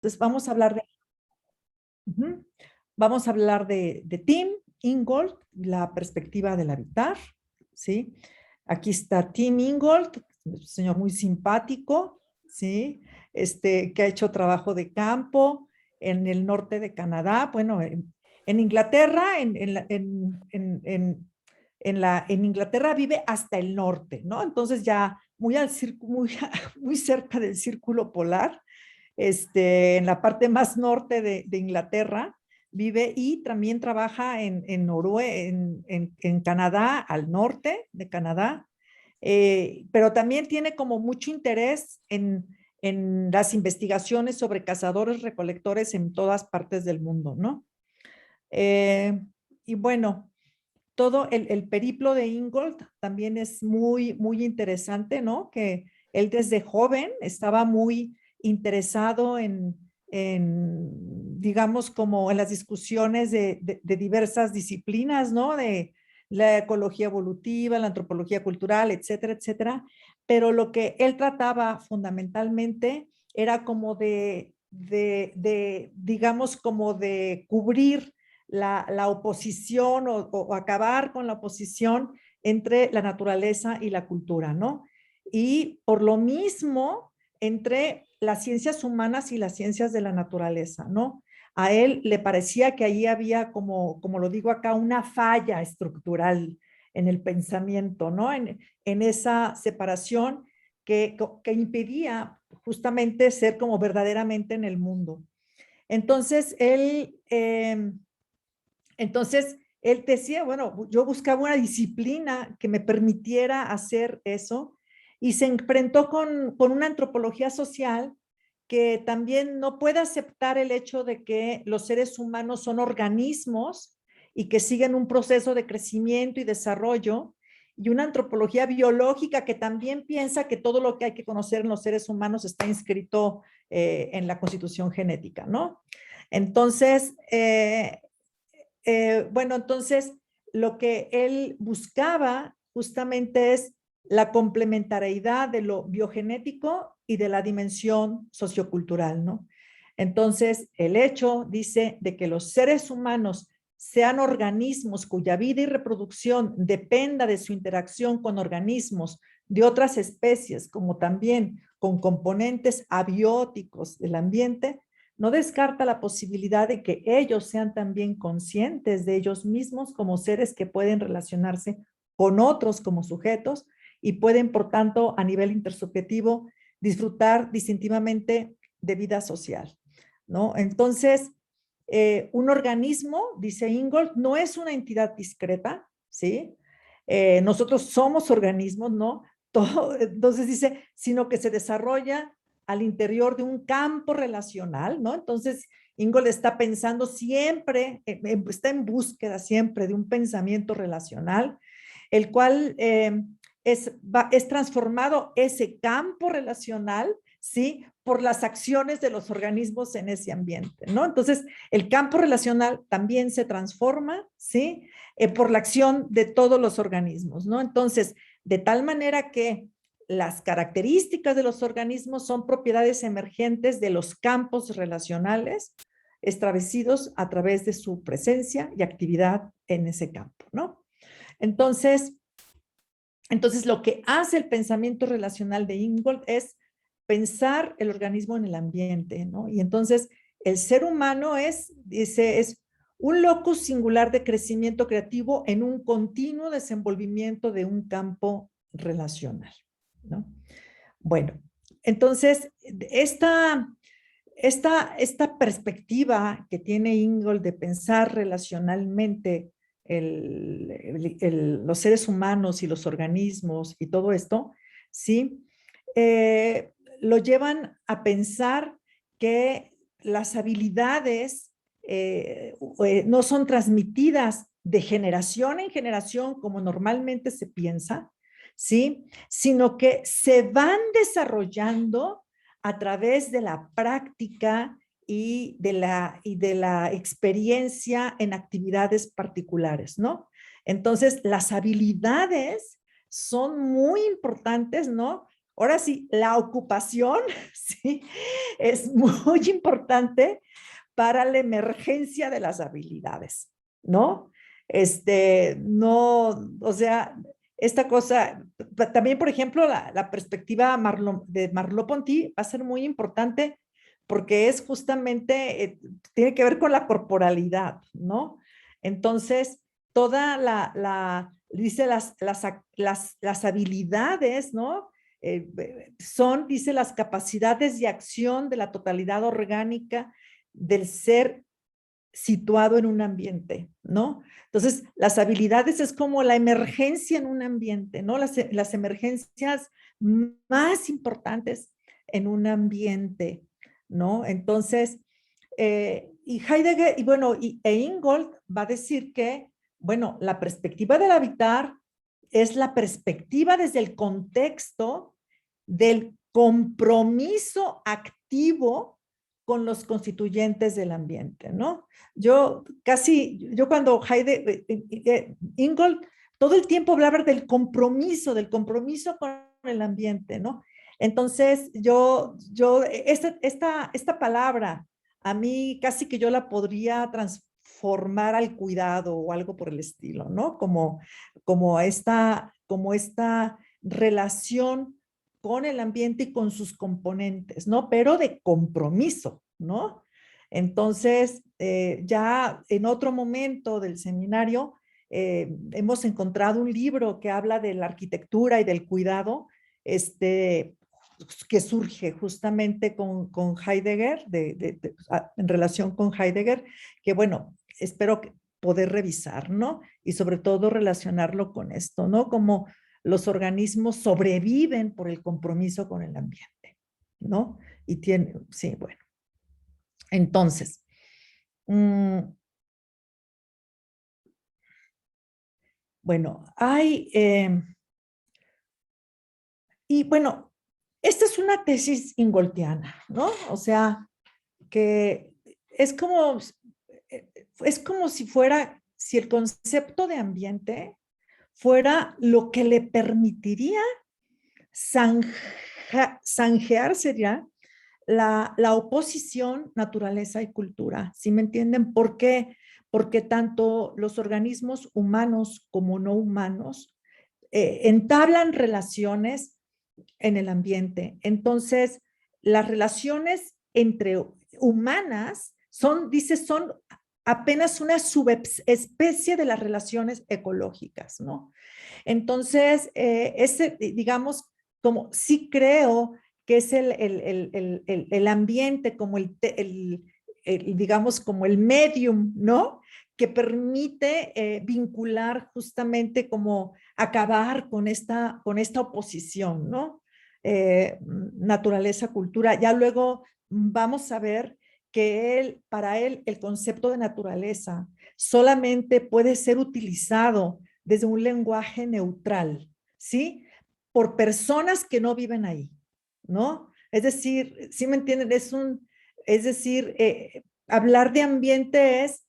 Entonces, ujú, vamos a hablar de Tim Ingold, la perspectiva del habitar, ¿sí? Aquí está Tim Ingold, un señor muy simpático, ¿sí? Que ha hecho trabajo de campo en el norte de Canadá, bueno, en Inglaterra, en Inglaterra vive hasta el norte, ¿no? Entonces ya muy cerca del círculo polar, en la parte más norte de Inglaterra, vive y también trabaja en Canadá, al norte de Canadá, pero también tiene como mucho interés en las investigaciones sobre cazadores recolectores en todas partes del mundo, ¿no? Eh, y bueno, todo el periplo de Ingold también es muy interesante, ¿no? Que él desde joven estaba muy interesado digamos, como en las discusiones de diversas disciplinas, ¿no? De la ecología evolutiva, la antropología cultural, etcétera, etcétera. Pero lo que él trataba fundamentalmente era como digamos, como de cubrir la oposición o acabar con la oposición entre la naturaleza y la cultura, ¿no? Y por lo mismo, entre las ciencias humanas y las ciencias de la naturaleza, ¿no? A él le parecía que ahí había, como lo digo acá, una falla estructural en el pensamiento, ¿no? En esa separación que impedía justamente ser como verdaderamente en el mundo. Entonces, él decía, bueno, yo buscaba una disciplina que me permitiera hacer eso y se enfrentó con una antropología social que también no puede aceptar el hecho de que los seres humanos son organismos y que siguen un proceso de crecimiento y desarrollo, y una antropología biológica que también piensa que todo lo que hay que conocer en los seres humanos está inscrito en la constitución genética, ¿no? Entonces, bueno, entonces lo que él buscaba justamente es la complementariedad de lo biogenético y de la dimensión sociocultural, ¿no? Entonces, el hecho, dice, de que los seres humanos sean organismos cuya vida y reproducción dependa de su interacción con organismos de otras especies, como también con componentes abióticos del ambiente, no descarta la posibilidad de que ellos sean también conscientes de ellos mismos como seres que pueden relacionarse con otros como sujetos y pueden, por tanto, a nivel intersubjetivo, disfrutar distintivamente de vida social, ¿no? Entonces, un organismo, dice Ingold, no es una entidad discreta, ¿sí? Nosotros somos organismos, ¿no? Todo, entonces dice, sino que se desarrolla al interior de un campo relacional, ¿no? Entonces, Ingold está pensando siempre, está en búsqueda siempre de un pensamiento relacional, el cual es transformado ese campo relacional, ¿sí? Por las acciones de los organismos en ese ambiente, ¿no? Entonces, el campo relacional también se transforma, ¿sí? Por la acción de todos los organismos, ¿no? Entonces, de tal manera que las características de los organismos son propiedades emergentes de los campos relacionales establecidos a través de su presencia y actividad en ese campo, ¿no? Entonces, lo que hace el pensamiento relacional de Ingold es pensar el organismo en el ambiente, ¿no? Y entonces el ser humano dice, es un locus singular de crecimiento creativo en un continuo desenvolvimiento de un campo relacional, ¿no? Bueno, entonces esta perspectiva que tiene Ingold de pensar relacionalmente los seres humanos y los organismos y todo esto, ¿sí? Lo llevan a pensar que las habilidades no son transmitidas de generación en generación como normalmente se piensa, ¿sí? Sino que se van desarrollando a través de la práctica y de la experiencia en actividades particulares, ¿no? Entonces, las habilidades son muy importantes, ¿no? ahora sí, la ocupación, sí, es muy importante para la emergencia de las habilidades, ¿no? No, o sea, esta cosa, también, por ejemplo, la perspectiva de Merleau-Ponty va a ser muy importante porque es justamente, tiene que ver con la corporalidad, ¿no? Entonces, toda dice las habilidades, ¿no? Son, dice, las capacidades de acción de la totalidad orgánica del ser situado en un ambiente, ¿no? Entonces, las habilidades es como la emergencia en un ambiente, ¿no? Las emergencias más importantes en un ambiente, ¿no? Entonces, y Heidegger, y bueno, Ingold va a decir que, bueno, la perspectiva del habitar es la perspectiva desde el contexto del compromiso activo con los constituyentes del ambiente, ¿no? Yo cuando Ingold, todo el tiempo hablaba del compromiso con el ambiente, ¿no? Entonces, esta palabra, a mí casi que yo la podría transformar al cuidado o algo por el estilo, ¿no? Como esta relación con el ambiente y con sus componentes, ¿no? Pero de compromiso, ¿no? Entonces, ya en otro momento del seminario, hemos encontrado un libro que habla de la arquitectura y del cuidado, que surge justamente con Heidegger, en relación con Heidegger, que bueno, espero poder revisar, ¿no? Y sobre todo relacionarlo con esto, ¿no? Como los organismos sobreviven por el compromiso con el ambiente, ¿no? Y tiene, sí, bueno. Entonces, bueno, y bueno, esta es una tesis ingoltiana, ¿no? O sea, que es como, es como si el concepto de ambiente fuera lo que le permitiría zanjear, sería la oposición naturaleza y cultura. ¿Sí me entienden? ¿Por qué? Porque tanto los organismos humanos como no humanos entablan relaciones en el ambiente. Entonces, las relaciones entre humanas son apenas una subespecie de las relaciones ecológicas, ¿no? Entonces, digamos, como sí creo que es el ambiente como digamos, como el medium, ¿no? Que permite vincular justamente como acabar con esta oposición, ¿no? Naturaleza, cultura. Ya luego vamos a ver que para él, el concepto de naturaleza solamente puede ser utilizado desde un lenguaje neutral, ¿sí? Por personas que no viven ahí, ¿no? Es decir, ¿sí me entienden? Es decir, hablar de ambiente es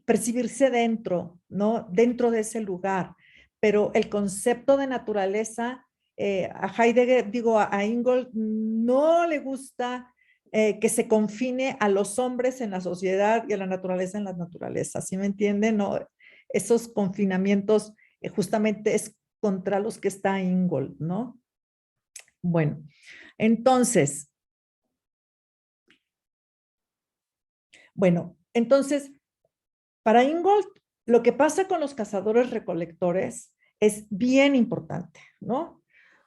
percibirse dentro, ¿no? Dentro de ese lugar. Pero el concepto de naturaleza, a Heidegger, digo, a Ingold, no le gusta que se confine a los hombres en la sociedad y a la naturaleza en la naturaleza. ¿Sí me entienden? No, esos confinamientos justamente es contra los que está Ingold, ¿no? Bueno, entonces, para Ingold, lo que pasa con los cazadores recolectores es bien importante, ¿no?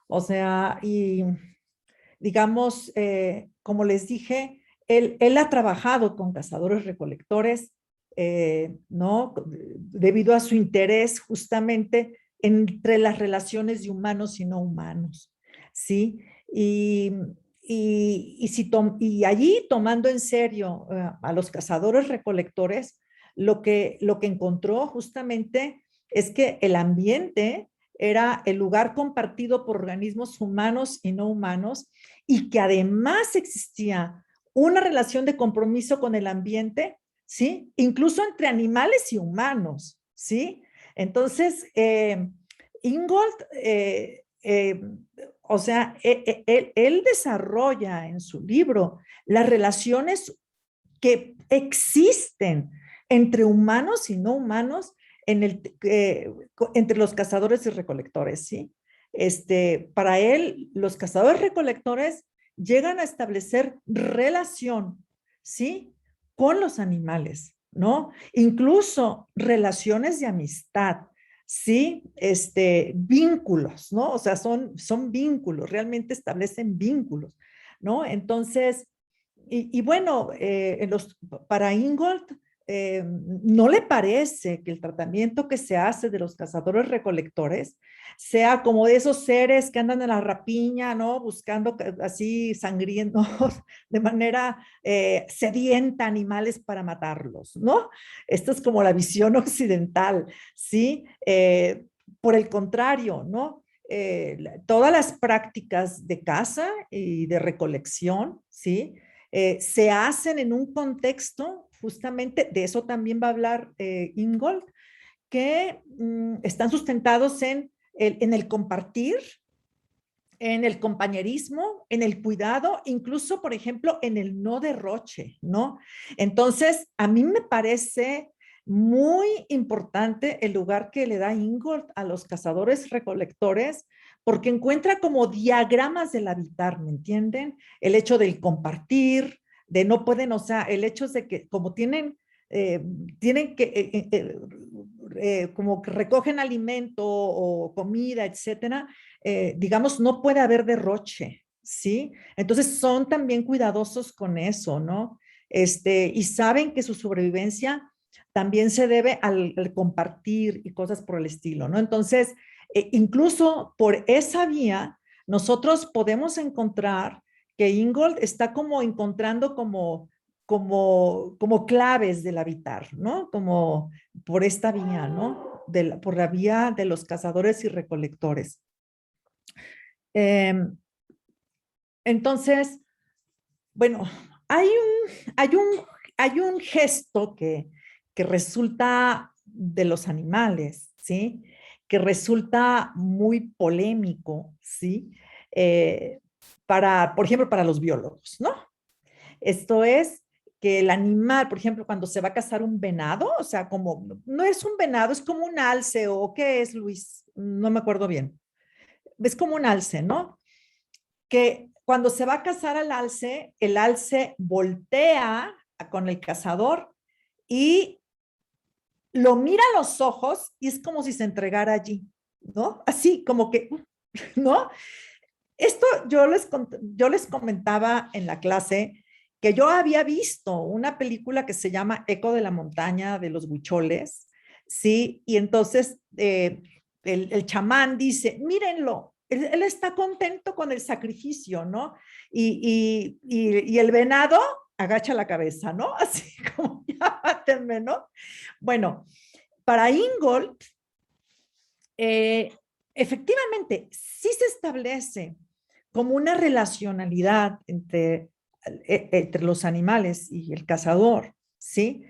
O sea, y digamos, como les dije, él ha trabajado con cazadores recolectores, ¿no? Debido a su interés justamente entre las relaciones de humanos y no humanos, ¿sí? Y, y allí tomando en serio a los cazadores recolectores, lo que encontró justamente es que el ambiente era el lugar compartido por organismos humanos y no humanos, y que además existía una relación de compromiso con el ambiente, ¿sí? Incluso entre animales y humanos, ¿sí? Entonces, Ingold, o sea, él desarrolla en su libro las relaciones que existen entre humanos y no humanos entre los cazadores y recolectores, ¿sí? Para él, los cazadores recolectores llegan a establecer relación, ¿sí? Con los animales, ¿no? Incluso relaciones de amistad, ¿sí? Vínculos, ¿no? O sea, son vínculos, realmente establecen vínculos, ¿no? Entonces, y bueno, para Ingold, no le parece que el tratamiento que se hace de los cazadores recolectores sea como de esos seres que andan en la rapiña, ¿no? Buscando así sangrientos, de manera sedienta animales para matarlos, ¿no? Esta es como la visión occidental, ¿sí? Por el contrario, ¿no? Todas las prácticas de caza y de recolección, ¿sí? Se hacen en un contexto, justamente de eso también va a hablar Ingold, que están sustentados en el compartir, en el compañerismo, en el cuidado, incluso, por ejemplo, en el no derroche, ¿no? Entonces, a mí me parece muy importante el lugar que le da Ingold a los cazadores recolectores, porque encuentra como diagramas del habitar, ¿me entienden? El hecho del compartir, de no pueden, o sea, el hecho de que como tienen que, como que recogen alimento o comida, etcétera, digamos, no puede haber derroche, ¿sí? Entonces son también cuidadosos con eso, ¿no? Y saben que su sobrevivencia también se debe al compartir y cosas por el estilo, ¿no? Entonces, incluso por esa vía, nosotros podemos encontrar que Ingold está como encontrando como claves del habitar, ¿no? Como por esta vía, ¿no? Por la vía de los cazadores y recolectores. Eh, entonces, bueno, hay un, hay un, hay un gesto que resulta de los animales, ¿sí? Que resulta muy polémico, ¿sí? Eh, por ejemplo, para los biólogos, ¿no? Esto es que el animal, por ejemplo, cuando se va a cazar un venado, o sea, como, no es un venado, es como un alce, o ¿qué es, Luis? No me acuerdo bien. Es como un alce, ¿no? Que cuando se va a cazar al alce, el alce voltea con el cazador y lo mira a los ojos y es como si se entregara allí, ¿no? Así como que, ¿no? Esto yo les comentaba en la clase que yo había visto una película que se llama Eco de la montaña de los huicholes, ¿sí? Y entonces el chamán dice, mírenlo, él está contento con el sacrificio, ¿no? Y el venado agacha la cabeza, ¿no? Así como, ya mátenme, ¿no? Bueno, para Ingold, eh, efectivamente, sí se establece como una relacionalidad entre los animales y el cazador, ¿sí?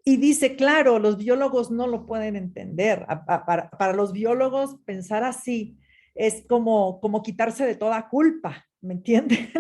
Y dice, claro, los biólogos no lo pueden entender. Para los biólogos pensar así es como quitarse de toda culpa, ¿me entienden?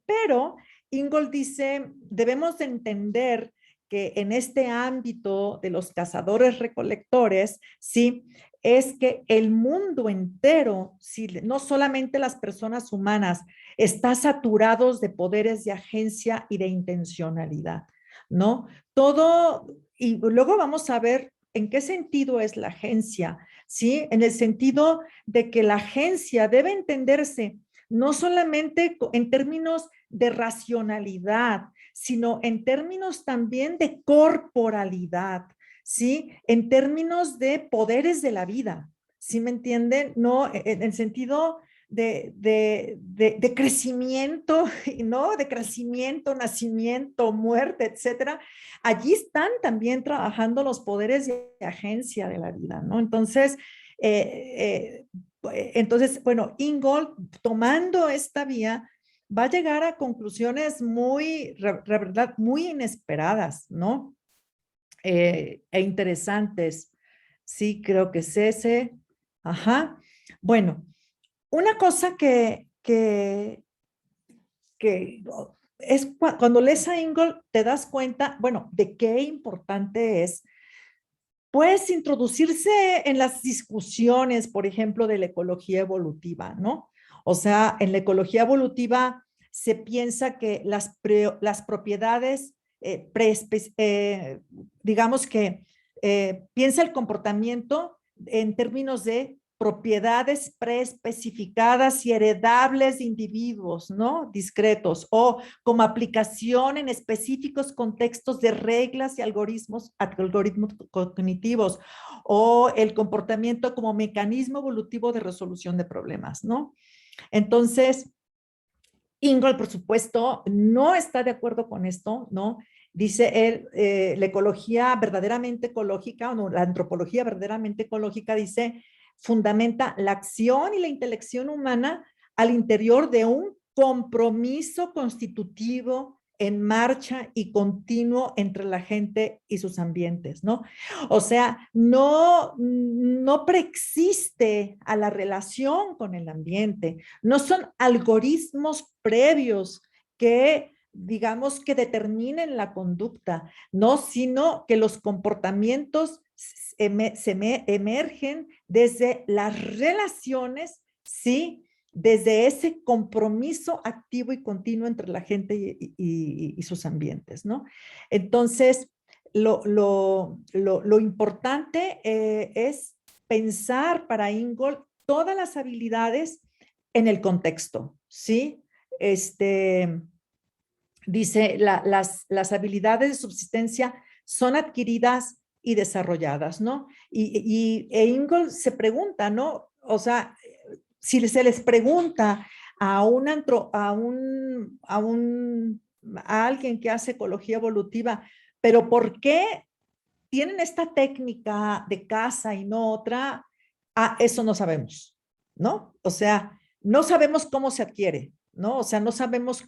Pero Ingold dice, debemos de entender que en este ámbito de los cazadores recolectores, sí, es que el mundo entero, sí, no solamente las personas humanas, está saturados de poderes de agencia y de intencionalidad, ¿no? Todo, y luego vamos a ver en qué sentido es la agencia, ¿sí? En el sentido de que la agencia debe entenderse no solamente en términos de racionalidad, sino en términos también de corporalidad, ¿sí? En términos de poderes de la vida, ¿sí me entienden? No, en el sentido de crecimiento, ¿no? De crecimiento, nacimiento, muerte, etcétera. Allí están también trabajando los poderes de agencia de la vida, ¿no? Entonces, bueno, Ingold, tomando esta vía, va a llegar a conclusiones la verdad, muy inesperadas, ¿no? E interesantes. Sí, creo que es ese. Ajá. Bueno, una cosa que es cuando lees a Ingold te das cuenta, bueno, de qué importante es, pues, introducirse en las discusiones, por ejemplo, de la ecología evolutiva, ¿no? O sea, en la ecología evolutiva se piensa que las propiedades, digamos que piensa el comportamiento en términos de propiedades preespecificadas y heredables de individuos, ¿no? Discretos, o como aplicación en específicos contextos de reglas y algoritmos cognitivos, o el comportamiento como mecanismo evolutivo de resolución de problemas, ¿no? Entonces, Ingold, por supuesto, no está de acuerdo con esto, ¿no? Dice él, la ecología verdaderamente ecológica, o no, la antropología verdaderamente ecológica, dice, fundamenta la acción y la intelección humana al interior de un compromiso constitutivo en marcha y continuo entre la gente y sus ambientes, ¿no? O sea, no preexiste a la relación con el ambiente, no son algoritmos previos que digamos que determinen la conducta, no, sino que los comportamientos emergen desde las relaciones, ¿sí? Desde ese compromiso activo y continuo entre la gente y sus ambientes, ¿no? Entonces, lo importante es pensar para Ingold todas las habilidades en el contexto, ¿sí? Dice, las habilidades de subsistencia son adquiridas y desarrolladas, ¿no? Ingold se pregunta, ¿no? O sea, si se les pregunta a a alguien que hace ecología evolutiva, pero ¿por qué tienen esta técnica de caza y no otra? Ah, eso no sabemos, ¿no? O sea, no sabemos cómo se adquiere, ¿no? O sea, no sabemos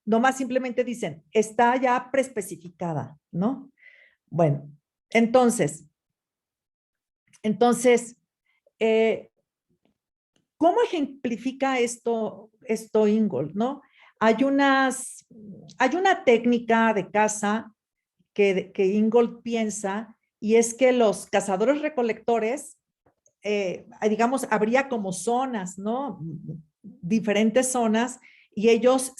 nomás simplemente dicen, está ya preespecificada, ¿no? Bueno, entonces, entonces, eh, ¿cómo ejemplifica esto Ingold, no? Hay hay una técnica de caza que Ingold piensa, y es que los cazadores recolectores, digamos, habría como zonas, ¿no? Diferentes zonas, y ellos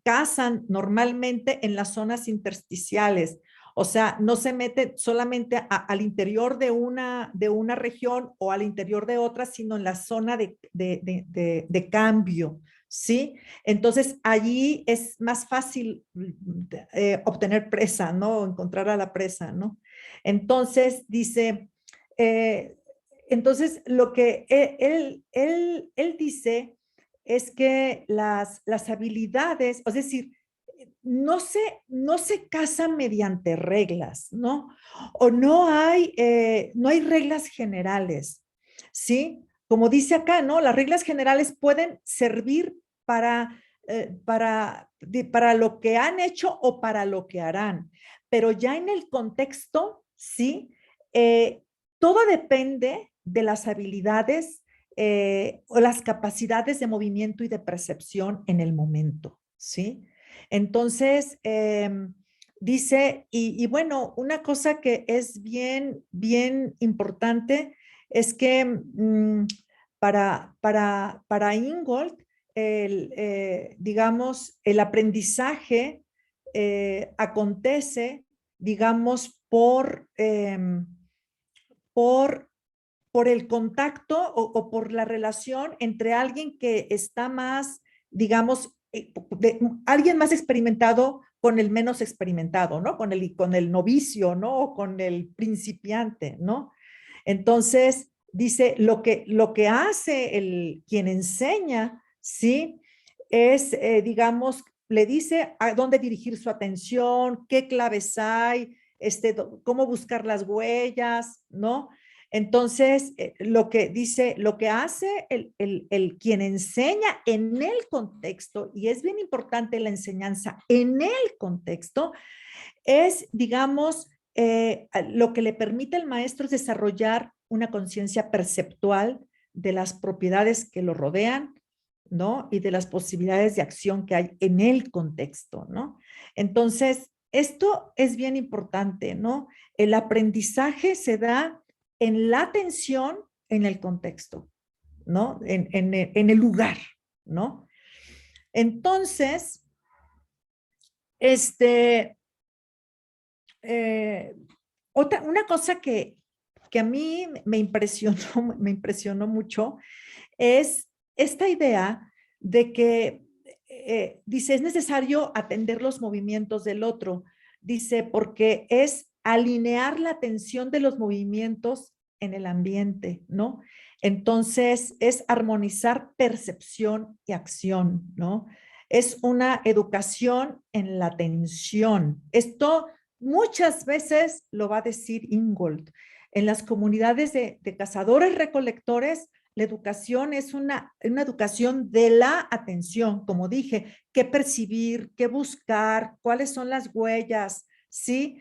cazan normalmente en las zonas intersticiales. O sea, no se mete solamente al interior de una región o al interior de otra, sino en la zona de cambio, ¿sí? Entonces, allí es más fácil obtener presa, ¿no? Encontrar a la presa, ¿no? Entonces, dice, eh, entonces lo que él dice es que las habilidades, es decir, no se casan mediante reglas, ¿no? O no hay reglas generales, ¿sí? Como dice acá, ¿no? Las reglas generales pueden servir para lo que han hecho o para lo que harán, pero ya en el contexto, ¿sí? Todo depende de las habilidades o las capacidades de movimiento y de percepción en el momento, ¿sí? Entonces, dice, y bueno, una cosa que es bien importante es que para Ingold, digamos, el aprendizaje acontece, digamos, por, por el contacto o por la relación entre alguien que está más, digamos, alguien más experimentado con el menos experimentado, ¿no? Con el novicio, ¿no? O con el principiante, ¿no? Entonces, dice, lo que hace quien enseña, ¿sí? Es, digamos, le dice a dónde dirigir su atención, qué claves hay, cómo buscar las huellas, ¿no? Entonces, lo que dice, lo que hace quien enseña en el contexto, y es bien importante la enseñanza en el contexto, es, digamos, lo que le permite al maestro es desarrollar una conciencia perceptual de las propiedades que lo rodean, ¿no? Y de las posibilidades de acción que hay en el contexto, ¿no? Entonces, esto es bien importante, ¿no? El aprendizaje se da en la atención en el contexto, ¿no? En el lugar, ¿no? Entonces, este, eh, una cosa que a mí me impresionó mucho es esta idea de que, dice, es necesario atender los movimientos del otro. Dice, porque es alinear la atención de los movimientos en el ambiente, ¿no? Entonces, es armonizar percepción y acción, ¿no? Es una educación en la atención. Esto muchas veces lo va a decir Ingold. En las comunidades de cazadores recolectores, la educación es una educación de la atención, como dije, qué percibir, qué buscar, cuáles son las huellas, ¿sí?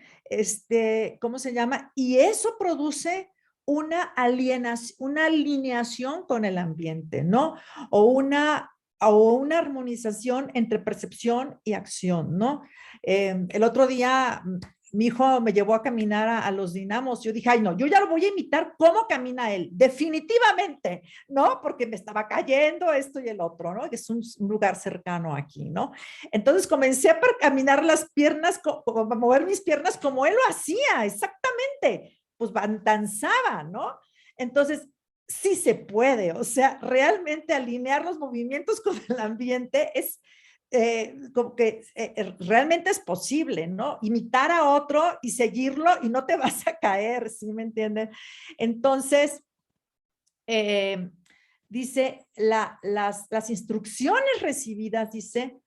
¿Cómo se llama? Y eso produce una alineación con el ambiente, ¿no? O una armonización entre percepción y acción, ¿no? El otro día mi hijo me llevó a caminar a los dinamos. Yo dije, ay, no, yo ya lo voy a imitar cómo camina él, definitivamente, ¿no? Porque me estaba cayendo esto y el otro, ¿no? Que es un lugar cercano aquí, ¿no? Entonces comencé a caminar las piernas, a mover mis piernas como él lo hacía, exactamente. Pues danzaba, ¿no? Entonces, sí se puede, o sea, realmente alinear los movimientos con el ambiente es como que realmente es posible, ¿no? Imitar a otro y seguirlo y no te vas a caer, ¿sí me entienden? Entonces, eh, dice, las instrucciones recibidas, dice,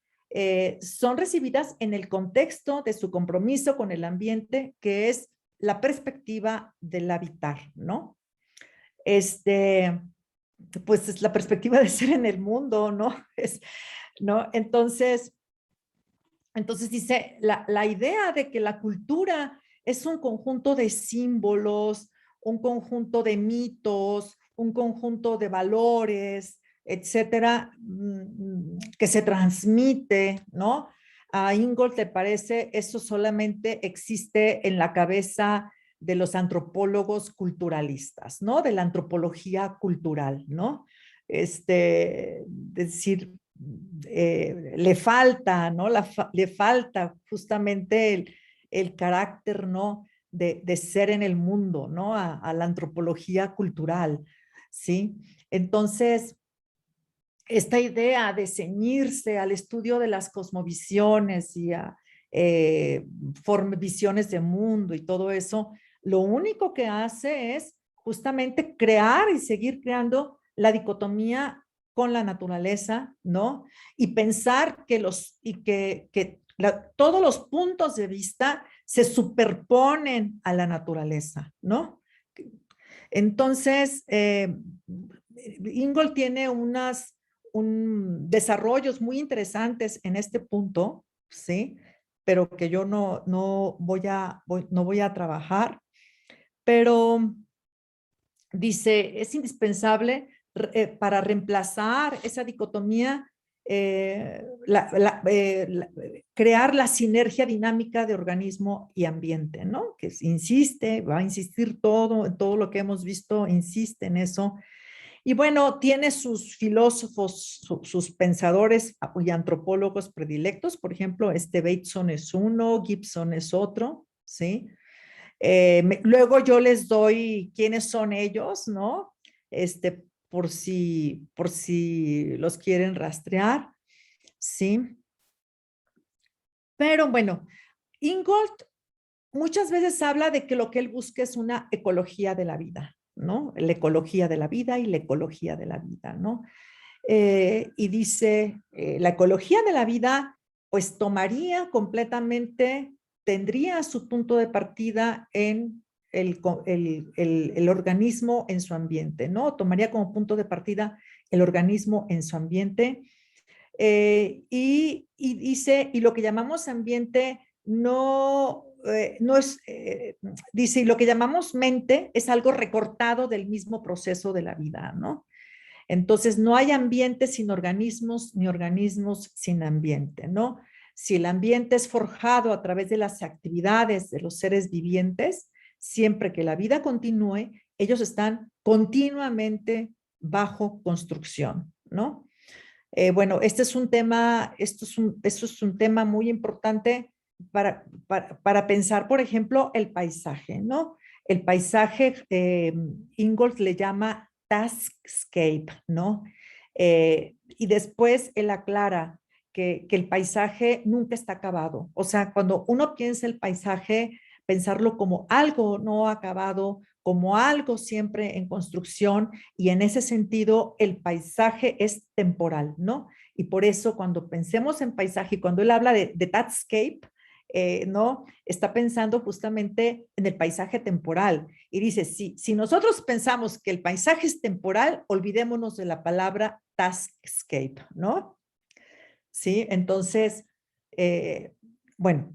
son recibidas en el contexto de su compromiso con el ambiente, que es la perspectiva del habitar, ¿no? Pues es la perspectiva de ser en el mundo, ¿no? ¿No? Entonces dice, la idea de que la cultura es un conjunto de símbolos, un conjunto de mitos, un conjunto de valores, etcétera, que se transmite, ¿no? A Ingold le parece eso solamente existe en la cabeza de los antropólogos culturalistas, ¿no? De la antropología cultural, ¿no? Es decir, le falta, ¿no? Le falta justamente el carácter, ¿no? De ser en el mundo, ¿no? A la antropología cultural, ¿sí? Entonces, esta idea de ceñirse al estudio de las cosmovisiones y a visiones de mundo y todo eso, lo único que hace es justamente crear y seguir creando la dicotomía con la naturaleza, ¿no? Y pensar que todos los puntos de vista se superponen a la naturaleza, ¿no? Entonces, Ingold tiene desarrollos muy interesantes en este punto, ¿sí? Pero que yo no voy a trabajar. Pero dice, es indispensable para reemplazar esa dicotomía, crear la sinergia dinámica de organismo y ambiente, ¿no? Que insiste, va a insistir todo lo que hemos visto, insiste en eso. Y bueno, tiene sus filósofos, sus pensadores y antropólogos predilectos. Por ejemplo, Bateson es uno, Gibson es otro, ¿sí? Luego yo les doy quiénes son ellos, ¿no? Por si los quieren rastrear, ¿sí? Pero bueno, Ingold muchas veces habla de que lo que él busca es una ecología de la vida, ¿no? La ecología de la vida y la ecología de la vida, ¿no? Y dice, la ecología de la vida, pues tendría su punto de partida en el organismo en su ambiente, ¿no? Tomaría como punto de partida el organismo en su ambiente. Y dice, y lo que llamamos ambiente no es, dice, y lo que llamamos mente es algo recortado del mismo proceso de la vida, ¿no? Entonces, no hay ambiente sin organismos, ni organismos sin ambiente, ¿no? Si el ambiente es forjado a través de las actividades de los seres vivientes, siempre que la vida continúe, ellos están continuamente bajo construcción, ¿no? Bueno, este es un tema, esto es un tema muy importante para pensar, por ejemplo, el paisaje, ¿no? El paisaje, Ingold le llama taskscape, ¿no? Y después él aclara que el paisaje nunca está acabado. O sea, cuando uno piensa el paisaje, pensarlo como algo no acabado, como algo siempre en construcción, y en ese sentido el paisaje es temporal, ¿no? Y por eso cuando pensemos en paisaje, cuando él habla de Tatscape, ¿no? Está pensando justamente en el paisaje temporal. Y dice, si nosotros pensamos que el paisaje es temporal, olvidémonos de la palabra Taskscape, ¿no? Sí, entonces, eh, bueno,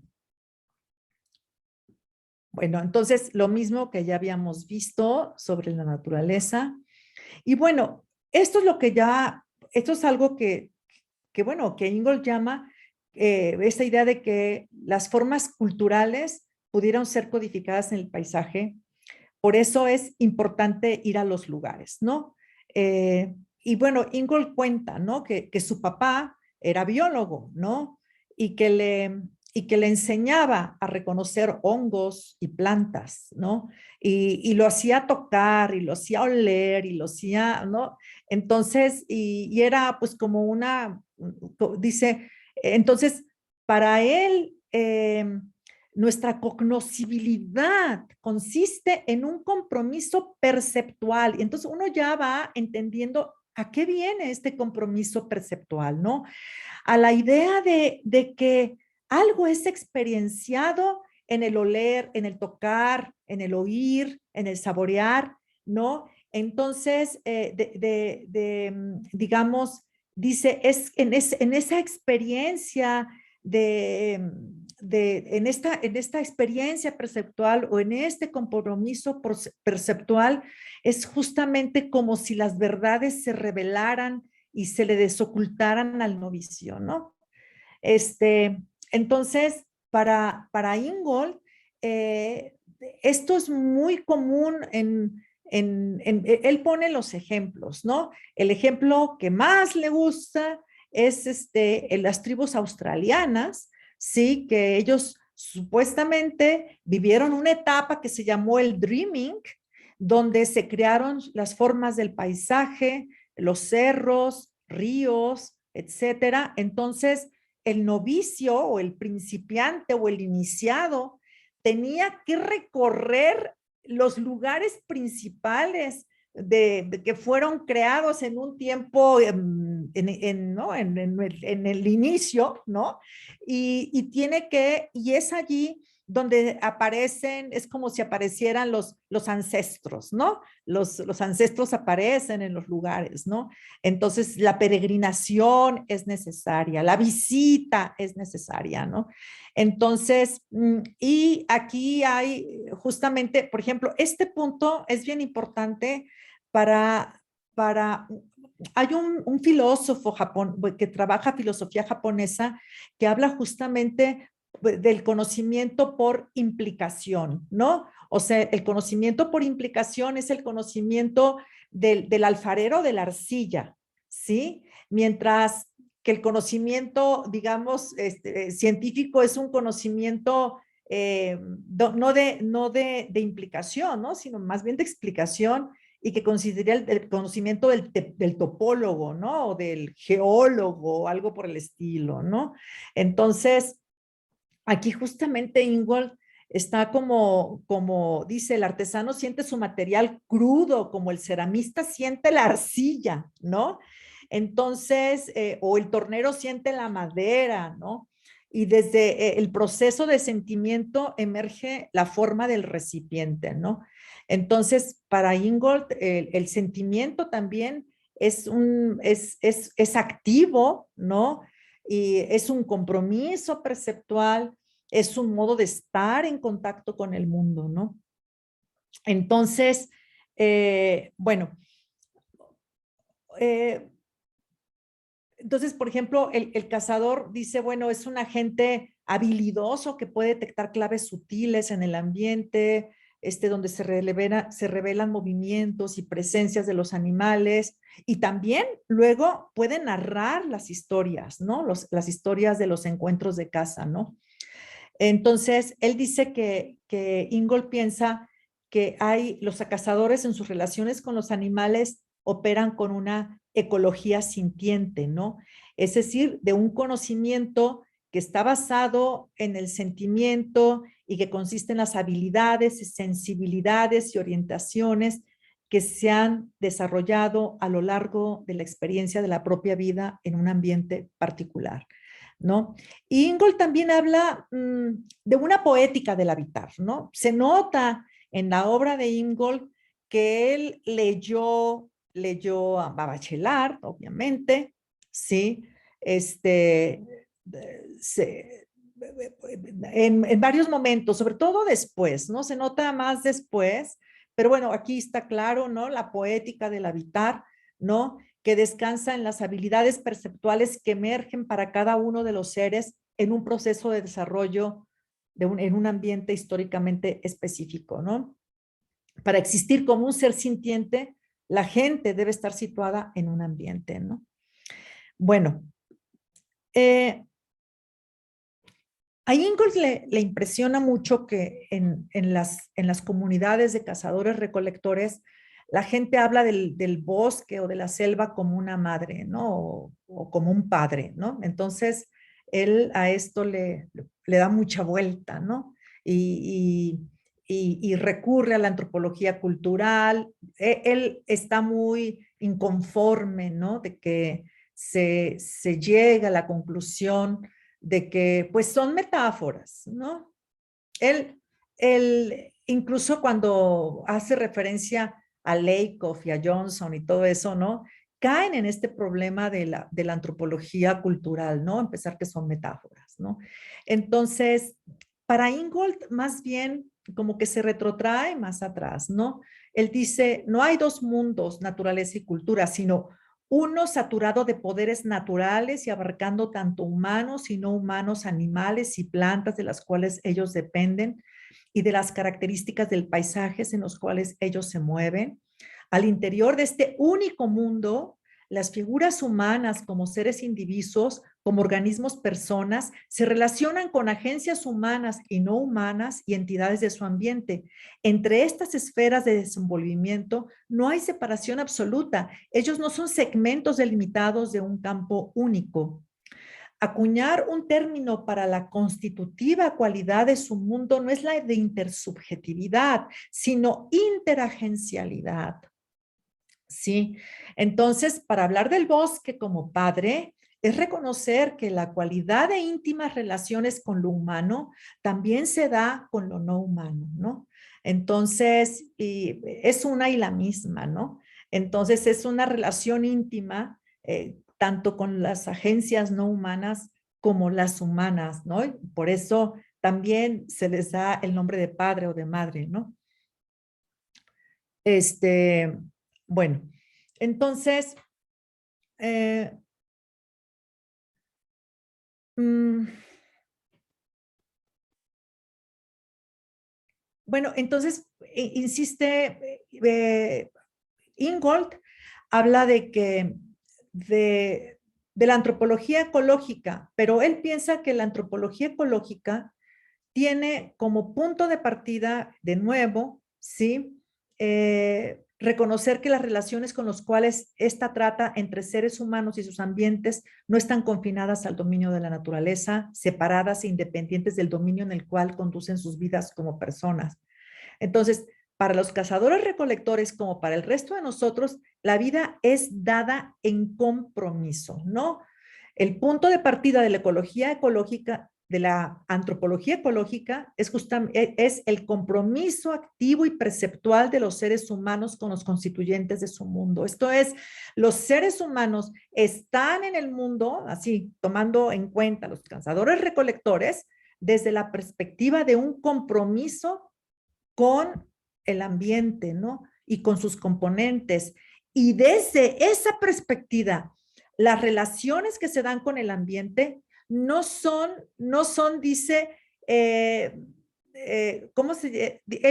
bueno, entonces lo mismo que ya habíamos visto sobre la naturaleza. Y bueno, esto es lo que ya, esto es algo que bueno, que Ingold llama esta idea de que las formas culturales pudieron ser codificadas en el paisaje. Por eso es importante ir a los lugares, ¿no? Y bueno, Ingold cuenta, ¿no? Que su papá era biólogo, ¿no? Y y que le enseñaba a reconocer hongos y plantas, ¿no? Y lo hacía tocar y lo hacía oler y lo hacía, ¿no? Entonces, y era pues como una, dice, entonces, para él, nuestra cognoscibilidad consiste en un compromiso perceptual. Y entonces uno ya va entendiendo a qué viene este compromiso perceptual, ¿no? A la idea de que algo es experienciado en el oler, en el tocar, en el oír, en el saborear, ¿no? Entonces, digamos, dice, en esa experiencia en esta experiencia perceptual o en este compromiso perceptual, es justamente como si las verdades se revelaran y se le desocultaran al novicio, ¿no? Este, entonces, para Ingold, eh, esto es muy común él pone los ejemplos, ¿no? El ejemplo que más le gusta es en las tribus australianas, sí, que ellos supuestamente vivieron una etapa que se llamó el dreaming, donde se crearon las formas del paisaje, los cerros, ríos, etcétera. Entonces, el novicio o el principiante o el iniciado tenía que recorrer los lugares principales que fueron creados en un tiempo, ¿no? En el inicio, ¿no? Tiene que, y es allí donde aparecen, es como si aparecieran los ancestros, ¿no? Los ancestros aparecen en los lugares, ¿no? Entonces, la peregrinación es necesaria, la visita es necesaria, ¿no? Entonces, y aquí hay justamente, por ejemplo, este punto es bien importante para hay un filósofo que trabaja filosofía japonesa que habla justamente del conocimiento por implicación, ¿no? O sea, el conocimiento por implicación es el conocimiento del alfarero de la arcilla, ¿sí? Mientras que el conocimiento, digamos, científico es un conocimiento no de implicación, ¿no? Sino más bien de explicación y que considera el conocimiento del topólogo, ¿no? O del geólogo, o algo por el estilo, ¿no? Entonces, aquí justamente Ingold está como dice, el artesano siente su material crudo, como el ceramista siente la arcilla, ¿no? Entonces, o el tornero siente la madera, ¿no? Y desde el proceso de sentimiento emerge la forma del recipiente, ¿no? Entonces, para Ingold, el sentimiento también es activo, ¿no? Y es un compromiso perceptual, es un modo de estar en contacto con el mundo, ¿no? Entonces, bueno, eh, entonces, por ejemplo, el cazador dice, bueno, es un agente habilidoso que puede detectar claves sutiles en el ambiente, donde se revelan movimientos y presencias de los animales, y también luego puede narrar las historias, ¿no? Las historias de los encuentros de caza, ¿no? Entonces, él dice que Ingold piensa que los cazadores en sus relaciones con los animales operan con una ecología sintiente, ¿no? Es decir, de un conocimiento que está basado en el sentimiento y que consiste en las habilidades, sensibilidades y orientaciones que se han desarrollado a lo largo de la experiencia de la propia vida en un ambiente particular, ¿no? Y Ingold también habla de una poética del habitar, ¿no? Se nota en la obra de Ingold que él leyó a Bachelard, obviamente, ¿sí? Este, se, en varios momentos, sobre todo después, ¿no? Se nota más después, pero bueno, aquí está claro, ¿no? La poética del habitar, ¿no? Que descansa en las habilidades perceptuales que emergen para cada uno de los seres en un proceso de desarrollo en un ambiente históricamente específico, ¿no? Para existir como un ser sintiente, la gente debe estar situada en un ambiente, ¿no? Bueno, a Ingold le impresiona mucho que en las comunidades de cazadores-recolectores la gente habla del bosque o de la selva como una madre, ¿no? O como un padre, ¿no? Entonces, él a esto le da mucha vuelta, ¿no? Y recurre a la antropología cultural. Él está muy inconforme, ¿no? De que se llega a la conclusión de que pues son metáforas, ¿no? Él, él incluso cuando hace referencia a Lakoff y a Johnson y todo eso, ¿no? Caen en este problema de la antropología cultural, ¿no? Empezar que son metáforas, ¿no? Entonces, para Ingold, más bien como que se retrotrae más atrás, ¿no? Él dice, no hay dos mundos, naturaleza y cultura, sino uno saturado de poderes naturales y abarcando tanto humanos y no humanos, animales y plantas de las cuales ellos dependen y de las características del paisaje en los cuales ellos se mueven. Al interior de este único mundo, las figuras humanas como seres individuos, como organismos personas, se relacionan con agencias humanas y no humanas y entidades de su ambiente. Entre estas esferas de desenvolvimiento no hay separación absoluta. Ellos no son segmentos delimitados de un campo único. Acuñar un término para la constitutiva cualidad de su mundo no es la de intersubjetividad, sino interagencialidad. Sí, entonces, para hablar del bosque como padre, es reconocer que la cualidad de íntimas relaciones con lo humano también se da con lo no humano, ¿no? Entonces, y es una y la misma, ¿no? Entonces, es una relación íntima, tanto con las agencias no humanas como las humanas, ¿no? Y por eso también se les da el nombre de padre o de madre, ¿no? Este, bueno, entonces, eh, mm, bueno, entonces, insiste, Ingold habla de que de la antropología ecológica, pero él piensa que la antropología ecológica tiene como punto de partida, de nuevo, ¿sí? Reconocer que las relaciones con las cuales esta trata entre seres humanos y sus ambientes no están confinadas al dominio de la naturaleza, separadas e independientes del dominio en el cual conducen sus vidas como personas. Entonces, para los cazadores recolectores como para el resto de nosotros, la vida es dada en compromiso, ¿no? El punto de partida de la ecología ecológica, de la antropología ecológica, es el compromiso activo y perceptual de los seres humanos con los constituyentes de su mundo. Esto es, los seres humanos están en el mundo, así, tomando en cuenta los cazadores recolectores, desde la perspectiva de un compromiso con el ambiente, ¿no? Y con sus componentes. Y desde esa perspectiva, las relaciones que se dan con el ambiente no son, dice, él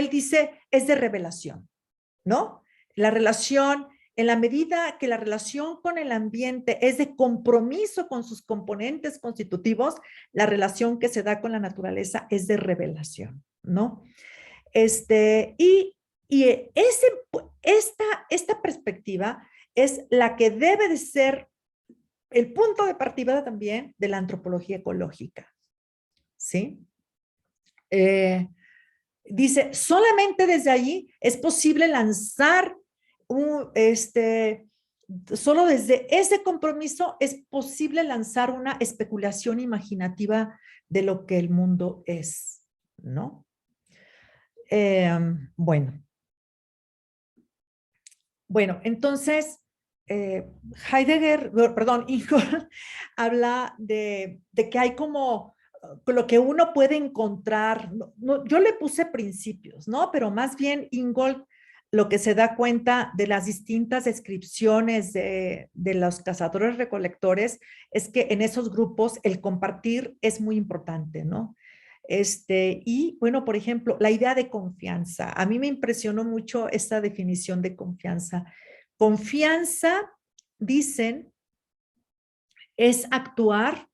dice, es de revelación, ¿no? La relación, en la medida que la relación con el ambiente es de compromiso con sus componentes constitutivos, la relación que se da con la naturaleza es de revelación, ¿no? Y, y ese, esta perspectiva es la que debe de ser el punto de partida también de la antropología ecológica, ¿sí? Dice, solamente desde allí es posible lanzar solo desde ese compromiso es posible lanzar una especulación imaginativa de lo que el mundo es, ¿no? Bueno, entonces, Heidegger, perdón, Ingold habla de que hay como lo que uno puede encontrar, yo le puse principios, ¿no? Pero más bien Ingold lo que se da cuenta de las distintas descripciones de los cazadores recolectores es que en esos grupos el compartir es muy importante, ¿no? Y bueno, por ejemplo, la idea de confianza. A mí me impresionó mucho esta definición de confianza. Confianza, dicen, es actuar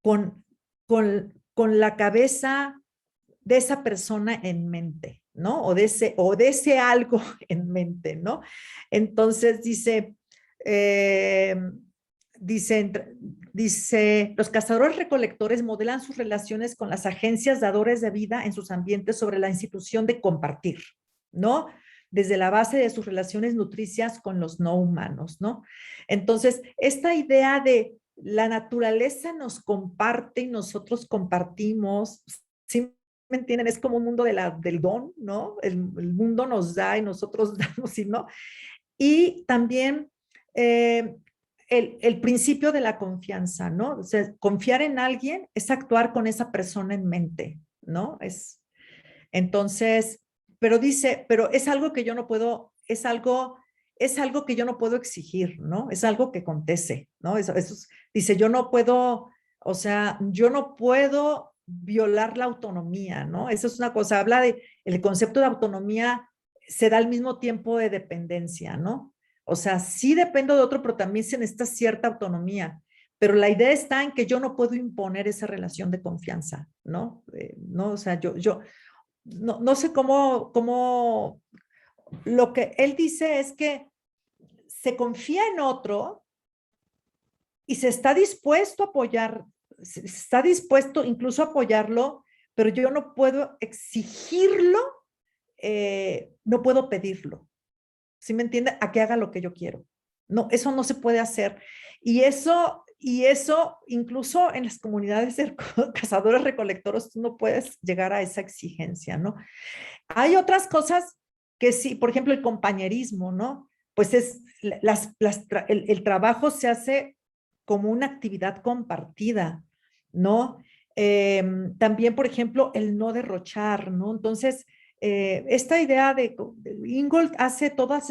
con, con la cabeza de esa persona en mente, ¿no? O de ese algo en mente, ¿no? Entonces eh, dice, dice, los cazadores recolectores modelan sus relaciones con las agencias dadores de vida en sus ambientes sobre la institución de compartir, ¿no? Desde la base de sus relaciones nutricias con los no humanos, ¿no? Entonces, esta idea de la naturaleza nos comparte y nosotros compartimos, ¿sí me entienden? Es como un mundo del don, ¿no? El mundo nos da y nosotros damos y no. Y también el principio de la confianza, ¿no? O sea, confiar en alguien es actuar con esa persona en mente, ¿no? Entonces, pero dice, pero es algo que yo no puedo, es algo que yo no puedo exigir, ¿no? Es algo que acontece, ¿no? Dice, yo no puedo, o sea, yo no puedo violar la autonomía, ¿no? Eso es una cosa, habla de, el concepto de autonomía se da al mismo tiempo de dependencia, ¿no? O sea, sí dependo de otro, pero también se necesita cierta autonomía. Pero la idea está en que yo no puedo imponer esa relación de confianza, ¿no? No, o sea, no sé lo que él dice es que se confía en otro y se está dispuesto a apoyar, se está dispuesto incluso a apoyarlo, pero yo no puedo exigirlo, no puedo pedirlo. ¿Sí me entiende? A que haga lo que yo quiero. No, eso no se puede hacer. Y eso incluso en las comunidades de cazadores recolectores, tú no puedes llegar a esa exigencia, ¿no? Hay otras cosas que sí, por ejemplo, el compañerismo, ¿no? Pues el trabajo se hace como una actividad compartida, ¿no? También, por ejemplo, el no derrochar, ¿no? Entonces, esta idea de Ingold hace todas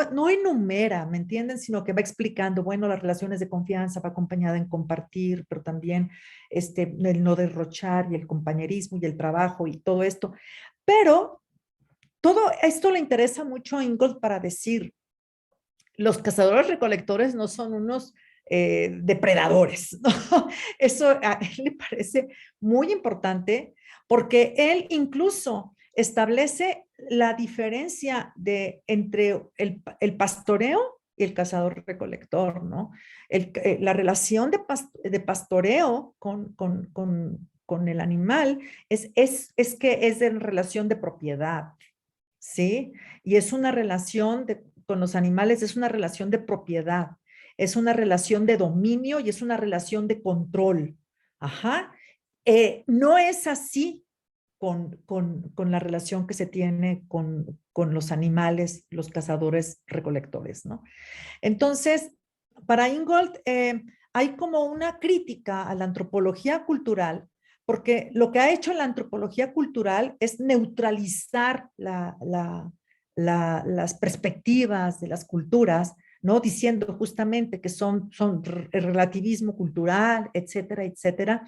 no enumera, ¿me entienden? Sino que va explicando, bueno, las relaciones de confianza va acompañada en compartir, pero también el no derrochar y el compañerismo y el trabajo y todo esto. Pero todo esto le interesa mucho a Ingold para decir, los cazadores recolectores no son unos depredadores, ¿no? Eso a él le parece muy importante porque él incluso establece la diferencia entre el pastoreo y el cazador recolector, ¿no? La relación de pastoreo con el animal es que es de relación de propiedad, ¿sí? Y es una relación con los animales, es una relación de propiedad, es una relación de dominio y es una relación de control. Ajá. No es así con la relación que se tiene con los animales, los cazadores recolectores, ¿no? Entonces, para Ingold hay como una crítica a la antropología cultural, porque lo que ha hecho la antropología cultural es neutralizar las perspectivas de las culturas, ¿no? Diciendo justamente que son el relativismo cultural, etcétera, etcétera.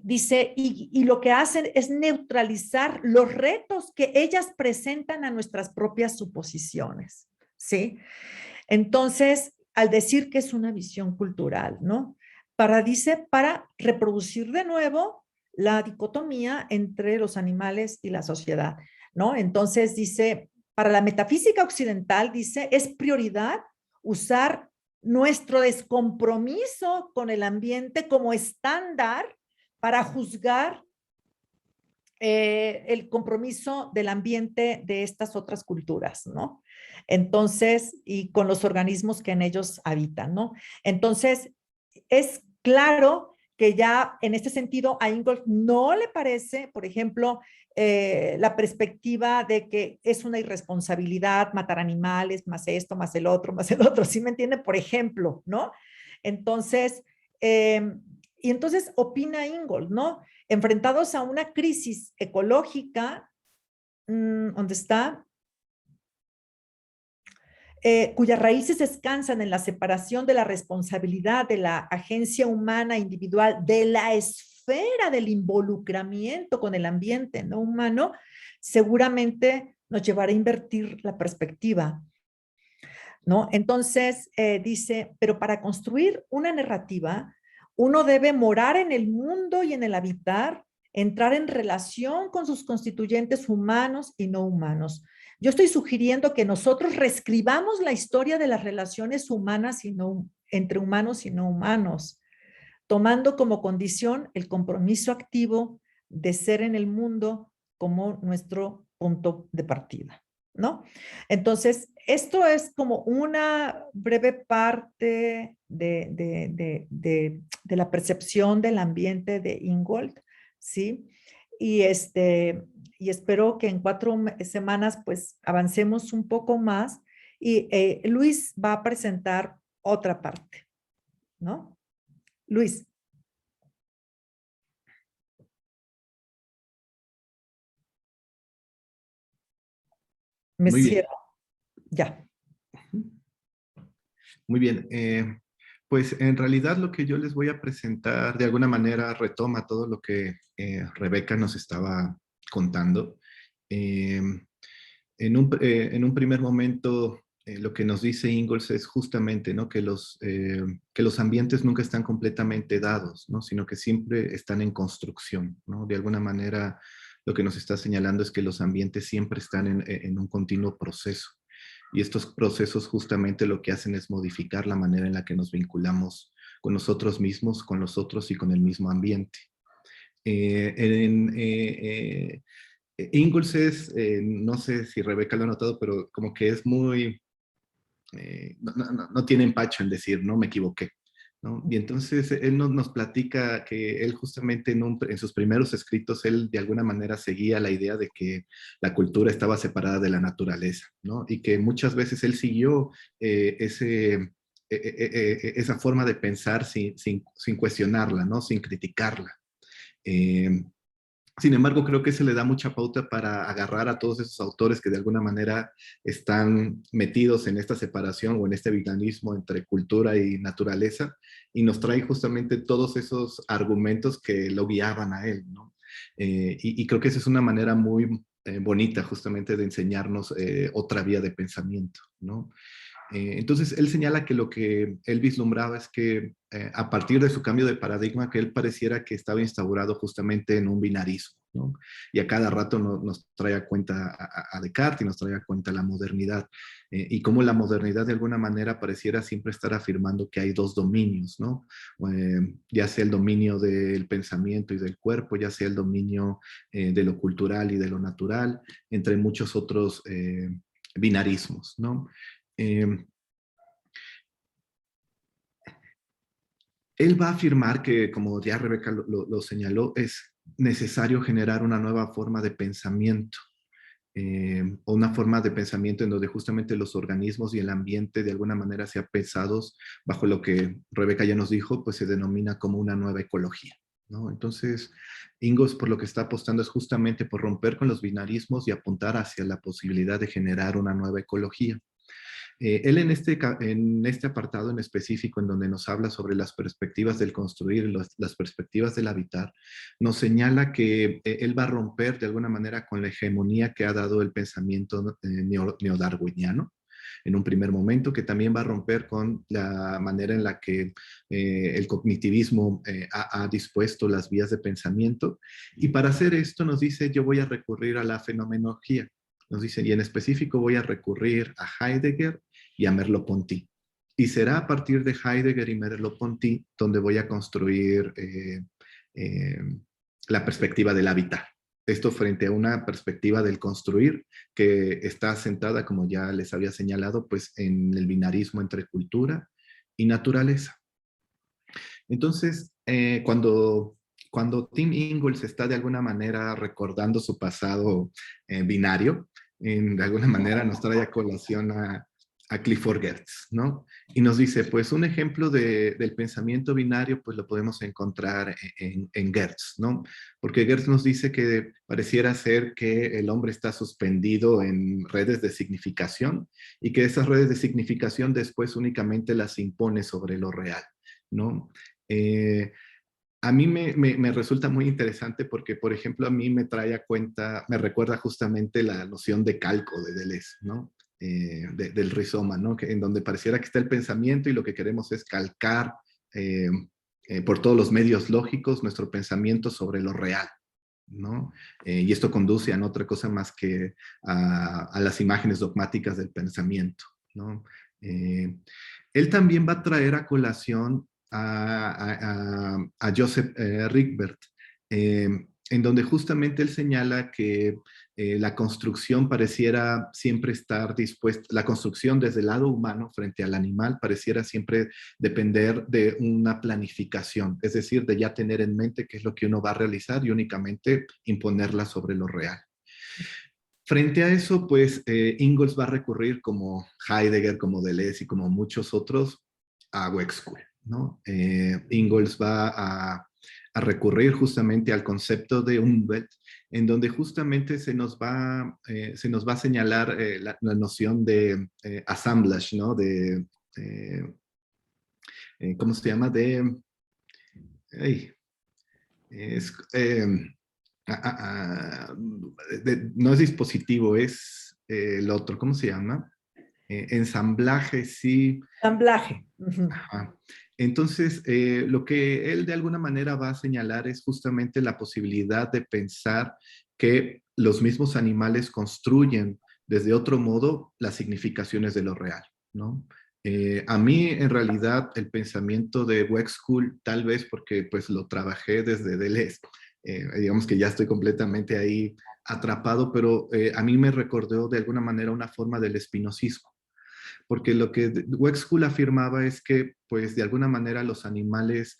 Dice, y lo que hacen es neutralizar los retos que ellas presentan a nuestras propias suposiciones, ¿sí? Entonces, al decir que es una visión cultural, ¿no? Dice, para reproducir de nuevo la dicotomía entre los animales y la sociedad, ¿no? Entonces dice, para la metafísica occidental, dice, es prioridad usar nuestro descompromiso con el ambiente como estándar para juzgar el compromiso del ambiente de estas otras culturas, ¿no? Entonces, y con los organismos que en ellos habitan, ¿no? Entonces, es claro que ya en este sentido a Ingold no le parece, por ejemplo, la perspectiva de que es una irresponsabilidad matar animales, más esto, más el otro, ¿sí me entiende? Por ejemplo, ¿no? Entonces, y entonces opina Ingold, ¿no? Enfrentados a una crisis ecológica, ¿dónde está? Cuyas raíces descansan en la separación de la responsabilidad de la agencia humana individual de la esfera del involucramiento con el ambiente no humano, seguramente nos llevará a invertir la perspectiva, ¿no? Entonces, dice, pero para construir una narrativa, uno debe morar en el mundo y en el habitar, entrar en relación con sus constituyentes humanos y no humanos. Yo estoy sugiriendo que nosotros reescribamos la historia de las relaciones humanas y no, entre humanos y no humanos, tomando como condición el compromiso activo de ser en el mundo como nuestro punto de partida, ¿no? Entonces, esto es como una breve parte de la percepción del ambiente de Ingold, ¿sí? Y, y espero que en 4 semanas pues avancemos un poco más y Luis va a presentar otra parte, ¿no? Luis. Me Muy bien. cierro. Ya. Muy bien. Pues en realidad lo que yo les voy a presentar de alguna manera retoma todo lo que Rebeca nos estaba contando. Eh, en un primer momento, lo que nos dice Ingalls es justamente, ¿no? Que los ambientes nunca están completamente dados, ¿no? Sino que siempre están en construcción, ¿no? De alguna manera, lo que nos está señalando es que los ambientes siempre están en un continuo proceso. Y estos procesos justamente lo que hacen es modificar la manera en la que nos vinculamos con nosotros mismos, con los otros y con el mismo ambiente. Ingalls es, no sé si Rebeca lo ha notado, pero como que es muy, no tiene empacho en decir, no me equivoqué, ¿no? Y entonces él nos platica que él justamente en sus primeros escritos, él de alguna manera seguía la idea de que la cultura estaba separada de la naturaleza, ¿no? Y que muchas veces él siguió esa forma de pensar sin cuestionarla, ¿no? Sin criticarla. Eh, Sin embargo, creo que se le da mucha pauta para agarrar a todos esos autores que de alguna manera están metidos en esta separación o en este biganismo entre cultura y naturaleza y nos trae justamente todos esos argumentos que lo guiaban a él, ¿no? Y creo que esa es una manera muy bonita justamente de enseñarnos otra vía de pensamiento, ¿no? Entonces, él señala que lo que él vislumbraba es que a partir de su cambio de paradigma, que él pareciera que estaba instaurado justamente en un binarismo, ¿no? Y a cada rato nos trae a cuenta a Descartes y nos trae a cuenta la modernidad. Y cómo la modernidad de alguna manera pareciera siempre estar afirmando que hay dos dominios, ¿no? Ya sea el dominio del pensamiento y del cuerpo, ya sea el dominio de lo cultural y de lo natural, entre muchos otros binarismos, ¿no? Eh, Él va a afirmar que, como ya Rebeca lo señaló, es necesario generar una nueva forma de pensamiento, o una forma de pensamiento en donde justamente los organismos y el ambiente de alguna manera sean pensados bajo lo que Rebeca ya nos dijo, pues se denomina como una nueva ecología. ¿no? Entonces, Ingalls por lo que está apostando es justamente por romper con los binarismos y apuntar hacia la posibilidad de generar una nueva ecología. Él en este apartado en específico, en donde nos habla sobre las perspectivas del construir y las perspectivas del habitar, nos señala que él va a romper de alguna manera con la hegemonía que ha dado el pensamiento neodarwiniano en un primer momento, que también va a romper con la manera en la que el cognitivismo ha dispuesto las vías de pensamiento. Y para hacer esto nos dice, yo voy a recurrir a la fenomenología. Nos dice, y en específico voy a recurrir a Heidegger y a Merleau-Ponty. Y será a partir de Heidegger y Merleau-Ponty donde voy a construir eh, la perspectiva del habitar. Esto frente a una perspectiva del construir que está sentada, como ya les había señalado, pues en el binarismo entre cultura y naturaleza. Entonces, cuando Tim Ingalls está de alguna manera recordando su pasado binario, de alguna manera nos trae a colación a Clifford Geertz, ¿no? Y nos dice, pues un ejemplo del pensamiento binario, pues lo podemos encontrar en Geertz, ¿no? Porque Geertz nos dice que pareciera ser que el hombre está suspendido en redes de significación y que esas redes de significación después únicamente las impone sobre lo real, ¿no? Eh, a mí me resulta muy interesante porque, por ejemplo, a mí me trae a cuenta, me recuerda justamente la noción de calco de Deleuze, ¿no? Del rizoma, ¿no? En donde pareciera que está el pensamiento y lo que queremos es calcar eh, por todos los medios lógicos nuestro pensamiento sobre lo real, ¿no? Y esto conduce a no otra cosa más que a las imágenes dogmáticas del pensamiento, ¿no? Él también va a traer a colación a Joseph Rigbert, en donde justamente él señala que la construcción pareciera siempre estar dispuesta, la construcción desde el lado humano frente al animal pareciera siempre depender de una planificación, es decir, de ya tener en mente qué es lo que uno va a realizar y únicamente imponerla sobre lo real. Frente a eso, pues Ingalls va a recurrir como Heidegger, como Deleuze y como muchos otros a Wexkull, ¿no? Ingalls va a recurrir justamente al concepto de Umwelt, en donde justamente se nos va a señalar la noción de assemblage, ¿no? Eh, ¿Cómo se llama? Ay, es, no es dispositivo, es el otro, ¿cómo se llama? Ensamblaje, sí. Ensamblaje. Ujú. Ajá. Entonces, lo que él de alguna manera va a señalar es justamente la posibilidad de pensar que los mismos animales construyen desde otro modo las significaciones de lo real, ¿no? A mí, en realidad, el pensamiento de Wexkull, tal vez porque pues lo trabajé desde Deleuze, digamos que ya estoy completamente ahí atrapado, pero a mí me recordó de alguna manera una forma del espinosismo, porque lo que Wexkull afirmaba es que, pues, de alguna manera los animales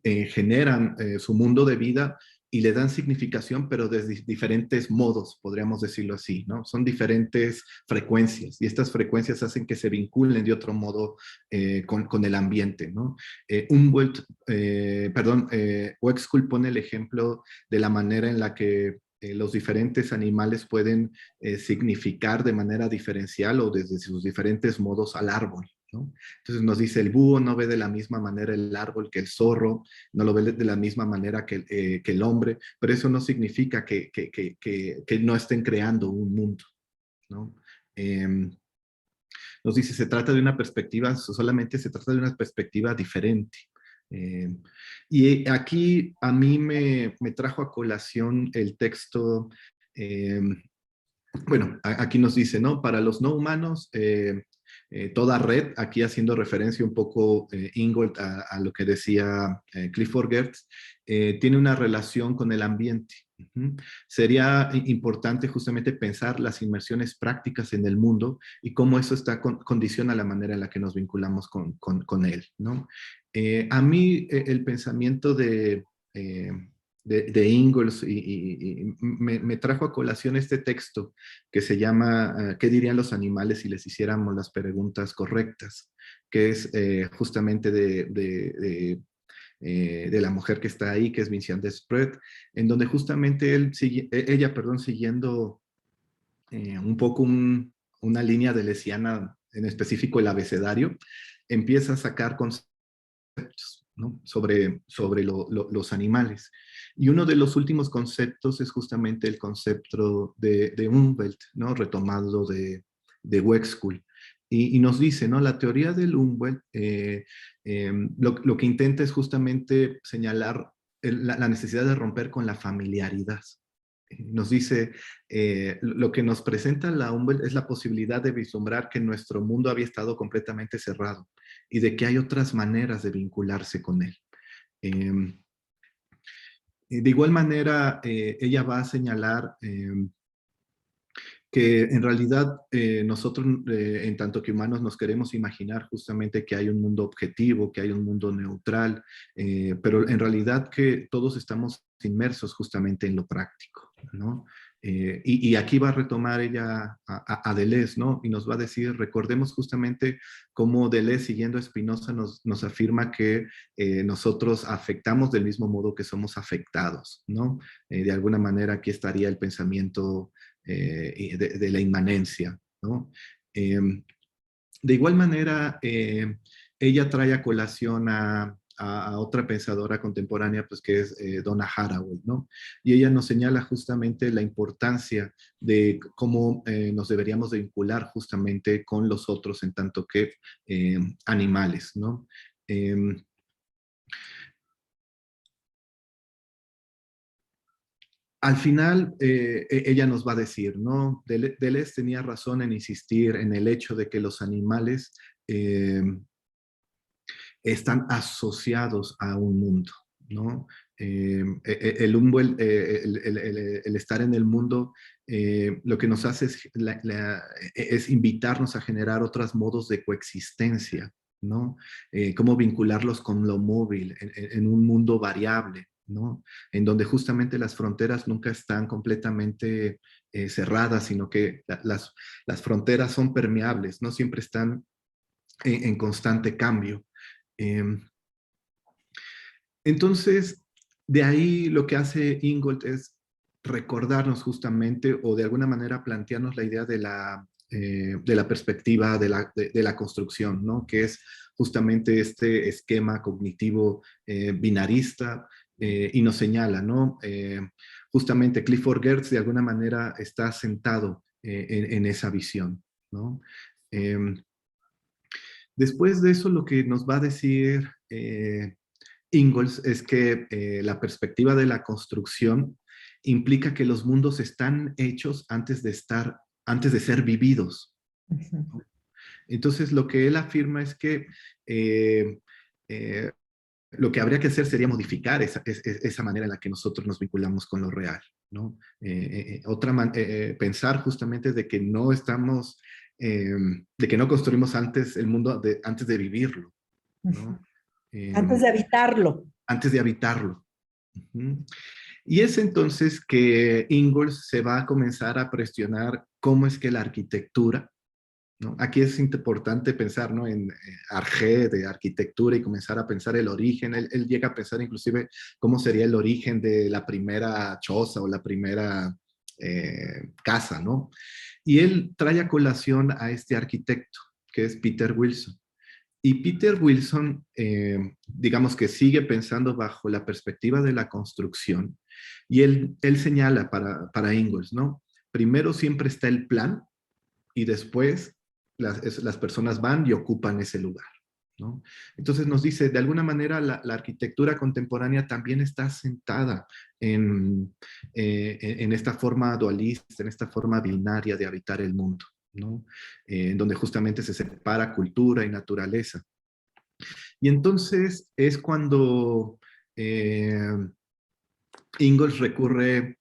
generan su mundo de vida y le dan significación, pero de diferentes modos, podríamos decirlo así, ¿no? Son diferentes frecuencias y estas frecuencias hacen que se vinculen de otro modo con el ambiente, ¿no? Wexkull pone el ejemplo de la manera en la que los diferentes animales pueden significar de manera diferencial o desde sus diferentes modos al árbol, ¿no? Entonces nos dice, el búho no ve de la misma manera el árbol que el zorro, no lo ve de la misma manera que el hombre, pero eso no significa que no estén creando un mundo, ¿no? Nos dice, se trata de una perspectiva, solamente se trata de una perspectiva diferente. Eh, y aquí a mí me trajo a colación el texto, eh, bueno, aquí nos dice, ¿no? Para los no humanos, toda red, aquí haciendo referencia un poco Ingold a lo que decía Clifford Geertz, tiene una relación con el ambiente. Sería importante justamente pensar las inmersiones prácticas en el mundo y cómo eso condiciona la manera en la que nos vinculamos con él, ¿no? A mí el pensamiento de Ingalls y me trajo a colación este texto que se llama ¿Qué dirían los animales si les hiciéramos las preguntas correctas? Que es justamente de la mujer que está ahí, que es Vinciane Desprez, en donde justamente ella, perdón, siguiendo un poco una línea de Lesiana, en específico el abecedario, empieza a sacar conceptos, ¿no? sobre los animales. Y uno de los últimos conceptos es justamente el concepto de Humboldt, ¿no? Retomado de Wexkull. Y nos dice, ¿no? La teoría del Humboldt lo que intenta es justamente señalar la necesidad de romper con la familiaridad. Nos dice, lo que nos presenta la Humboldt es la posibilidad de vislumbrar que nuestro mundo había estado completamente cerrado y de que hay otras maneras de vincularse con él. De igual manera, ella va a señalar que en realidad nosotros, en tanto que humanos, nos queremos imaginar justamente que hay un mundo objetivo, que hay un mundo neutral, pero en realidad que todos estamos inmersos justamente en lo práctico, ¿no? Y aquí va a retomar ella a Deleuze, ¿no? Y nos va a decir, recordemos justamente cómo Deleuze, siguiendo a Spinoza, nos afirma que nosotros afectamos del mismo modo que somos afectados, ¿no? De alguna manera aquí estaría el pensamiento de la inmanencia, ¿no? De igual manera, ella trae a colación a otra pensadora contemporánea, pues que es Donna Haraway, ¿no? Y ella nos señala justamente la importancia de cómo nos deberíamos de vincular justamente con los otros en tanto que animales, ¿no? Al final, ella nos va a decir, ¿no? Deleuze tenía razón en insistir en el hecho de que los animales están asociados a un mundo, ¿no? El estar en el mundo lo que nos hace es invitarnos a generar otros modos de coexistencia, ¿no? Cómo vincularlos con lo móvil en un mundo variable, ¿no? En donde justamente las fronteras nunca están completamente cerradas, sino que las fronteras son permeables, no siempre están en constante cambio. Entonces, de ahí lo que hace Ingold es recordarnos justamente o de alguna manera plantearnos la idea de la perspectiva de la construcción, ¿no? Que es justamente este esquema cognitivo binarista y nos señala, ¿no? Justamente Clifford Geertz de alguna manera está sentado en esa visión, ¿no? Después de eso, lo que nos va a decir Ingalls es que la perspectiva de la construcción implica que los mundos están hechos antes de ser vividos. Ujú. Entonces, lo que él afirma es que eh, eh, lo que habría que hacer sería modificar esa manera en la que nosotros nos vinculamos con lo real, ¿no? Pensar justamente de que no estamos, de que no construimos antes el mundo antes de vivirlo, Ujú. ¿no? Antes de habitarlo. Antes de habitarlo. Ujú. Y es entonces que Ingalls se va a comenzar a cuestionar cómo es que la arquitectura, ¿no? Aquí es importante pensar, ¿no? En Arge de arquitectura y comenzar a pensar el origen. Él llega a pensar inclusive cómo sería el origen de la primera choza o la primera casa, ¿no? Y él trae a colación a este arquitecto, que es Peter Wilson. Y Peter Wilson, digamos que sigue pensando bajo la perspectiva de la construcción, y él señala para Ingalls, ¿no? Primero siempre está el plan y después las personas van y ocupan ese lugar, ¿no? Entonces nos dice, de alguna manera la arquitectura contemporánea también está sentada en esta forma dualista, en esta forma binaria de habitar el mundo, ¿no? En donde justamente se separa cultura y naturaleza. Y entonces es cuando Ingalls recurre,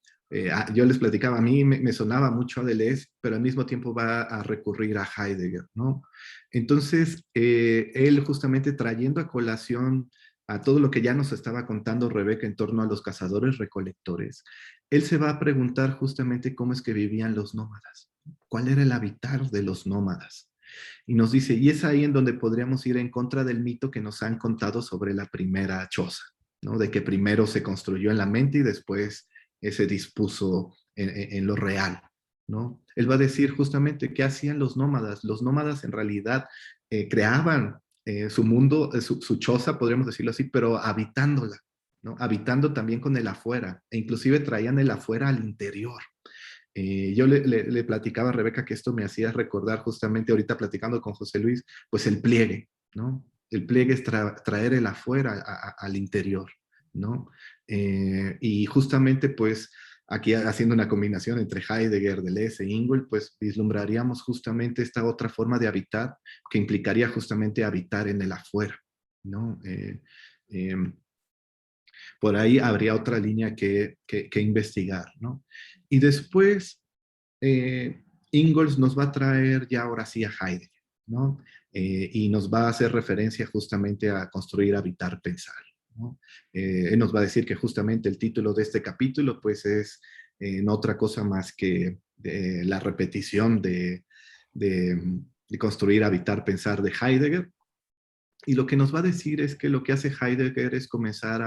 yo les platicaba, a mí me sonaba mucho a Deleuze, pero al mismo tiempo va a recurrir a Heidegger, ¿no? Entonces, él justamente trayendo a colación a todo lo que ya nos estaba contando Rebeca en torno a los cazadores-recolectores, él se va a preguntar justamente cómo es que vivían los nómadas, cuál era el habitar de los nómadas. Y nos dice, y es ahí en donde podríamos ir en contra del mito que nos han contado sobre la primera choza, ¿no? De que primero se construyó en la mente y después se dispuso en lo real, ¿no? Él va a decir justamente qué hacían los nómadas. Los nómadas en realidad creaban su mundo, su choza, podríamos decirlo así, pero habitándola, ¿no? Habitando también con el afuera, e inclusive traían el afuera al interior. Yo le platicaba a Rebeca que esto me hacía recordar justamente ahorita platicando con José Luis, pues el pliegue, ¿no? El pliegue es traer el afuera al interior, ¿no? Y justamente pues aquí haciendo una combinación entre Heidegger, Deleuze e Ingold, pues vislumbraríamos justamente esta otra forma de habitar que implicaría justamente habitar en el afuera, ¿no? Eh, por ahí habría otra línea que investigar, ¿no? Y después, Ingalls nos va a traer ya ahora sí a Heidegger, ¿no? Y nos va a hacer referencia justamente a construir, habitar, pensar, ¿no? Él nos va a decir que justamente el título de este capítulo, pues es no otra cosa más que la repetición de construir, habitar, pensar de Heidegger. Y lo que nos va a decir es que lo que hace Heidegger es comenzar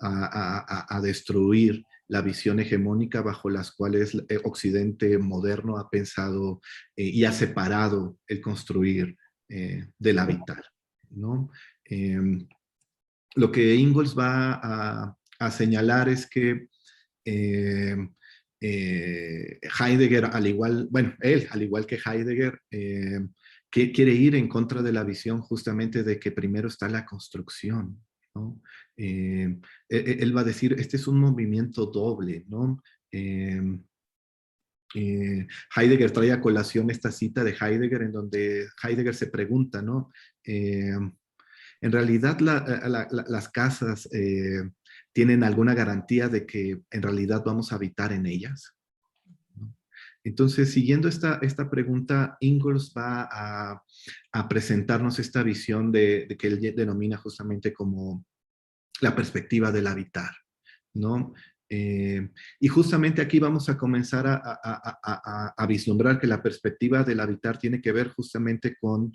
a destruir la visión hegemónica bajo las cuales el Occidente moderno ha pensado y ha separado el construir del habitar, ¿no? Eh, lo que Ingalls va a señalar es que eh, Heidegger, al igual, bueno, él, al igual que Heidegger, que quiere ir en contra de la visión justamente de que primero está la construcción, ¿no? Él va a decir, este es un movimiento doble, ¿no? Eh, Heidegger trae a colación esta cita de Heidegger en donde Heidegger se pregunta, ¿no? En realidad las casas tienen alguna garantía de que en realidad vamos a habitar en ellas, ¿no? Entonces, siguiendo esta pregunta, Ingalls va a presentarnos esta visión de que él denomina justamente como la perspectiva del habitar, ¿no? Y justamente aquí vamos a comenzar a vislumbrar que la perspectiva del habitar tiene que ver justamente con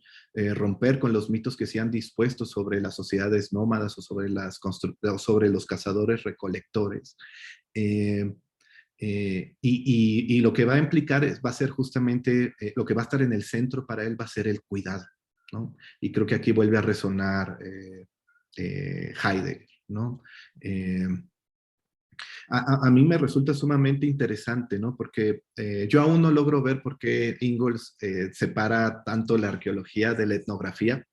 romper con los mitos que se han dispuesto sobre las sociedades nómadas o sobre los cazadores recolectores. Y lo que va a implicar va a ser justamente, lo que va a estar en el centro para él va a ser el cuidado, ¿no? Y creo que aquí vuelve a resonar Heidegger, ¿no? Eh, a mí me resulta sumamente interesante, ¿no? Porque yo aún no logro ver por qué Ingalls separa tanto la arqueología de la etnografía,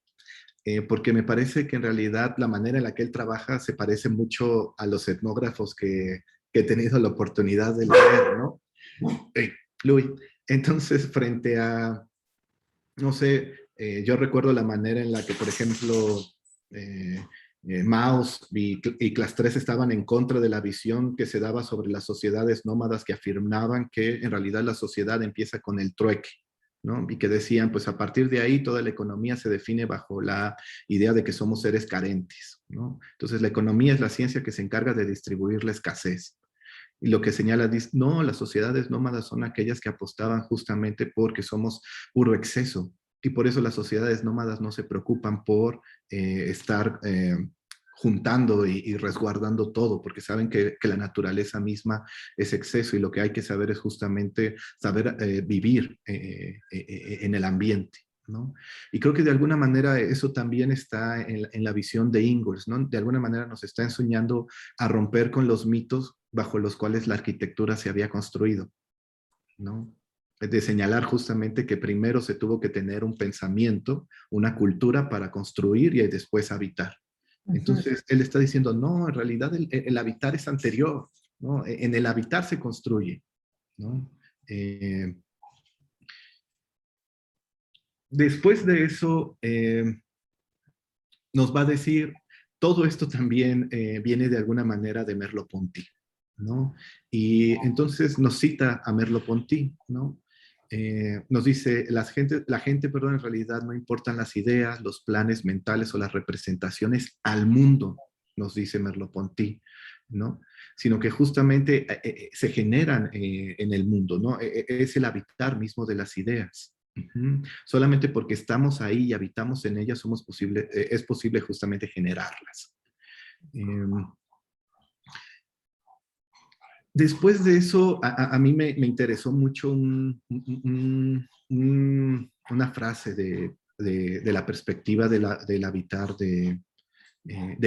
porque me parece que en realidad la manera en la que él trabaja se parece mucho a los etnógrafos que he tenido la oportunidad de leer, ¿no? Luis, entonces frente a, no sé, yo recuerdo la manera en la que, por ejemplo, eh, Maus y Clastres estaban en contra de la visión que se daba sobre las sociedades nómadas que afirmaban que en realidad la sociedad empieza con el trueque, ¿no? Y que decían, pues a partir de ahí toda la economía se define bajo la idea de que somos seres carentes, ¿no? Entonces la economía es la ciencia que se encarga de distribuir la escasez. Y lo que señala dice, no, las sociedades nómadas son aquellas que apostaban justamente porque somos puro exceso. Y por eso las sociedades nómadas no se preocupan por estar juntando y resguardando todo, porque saben que la naturaleza misma es exceso y lo que hay que saber es justamente saber vivir en el ambiente, ¿no? Y creo que de alguna manera eso también está en la visión de Ingalls, ¿no? De alguna manera nos está enseñando a romper con los mitos bajo los cuales la arquitectura se había construido, ¿no? De señalar justamente que primero se tuvo que tener un pensamiento, una cultura para construir y después habitar. Entonces, él está diciendo, no, en realidad el habitar es anterior, ¿no? En el habitar se construye, ¿no? Después de eso, nos va a decir, todo esto también viene de alguna manera de Merleau-Ponty, ¿no? Y entonces nos cita a Merleau-Ponty, ¿no? Nos dice, la gente, perdón, en realidad no importan las ideas, los planes mentales o las representaciones al mundo, nos dice Merleau-Ponty, ¿no? Sino que justamente se generan en el mundo, ¿no? Es el habitar mismo de las ideas, Ujú. Solamente porque estamos ahí y habitamos en ellas es posible justamente generarlas. Em, Después de eso, a mí me interesó mucho una frase de la perspectiva del habitar de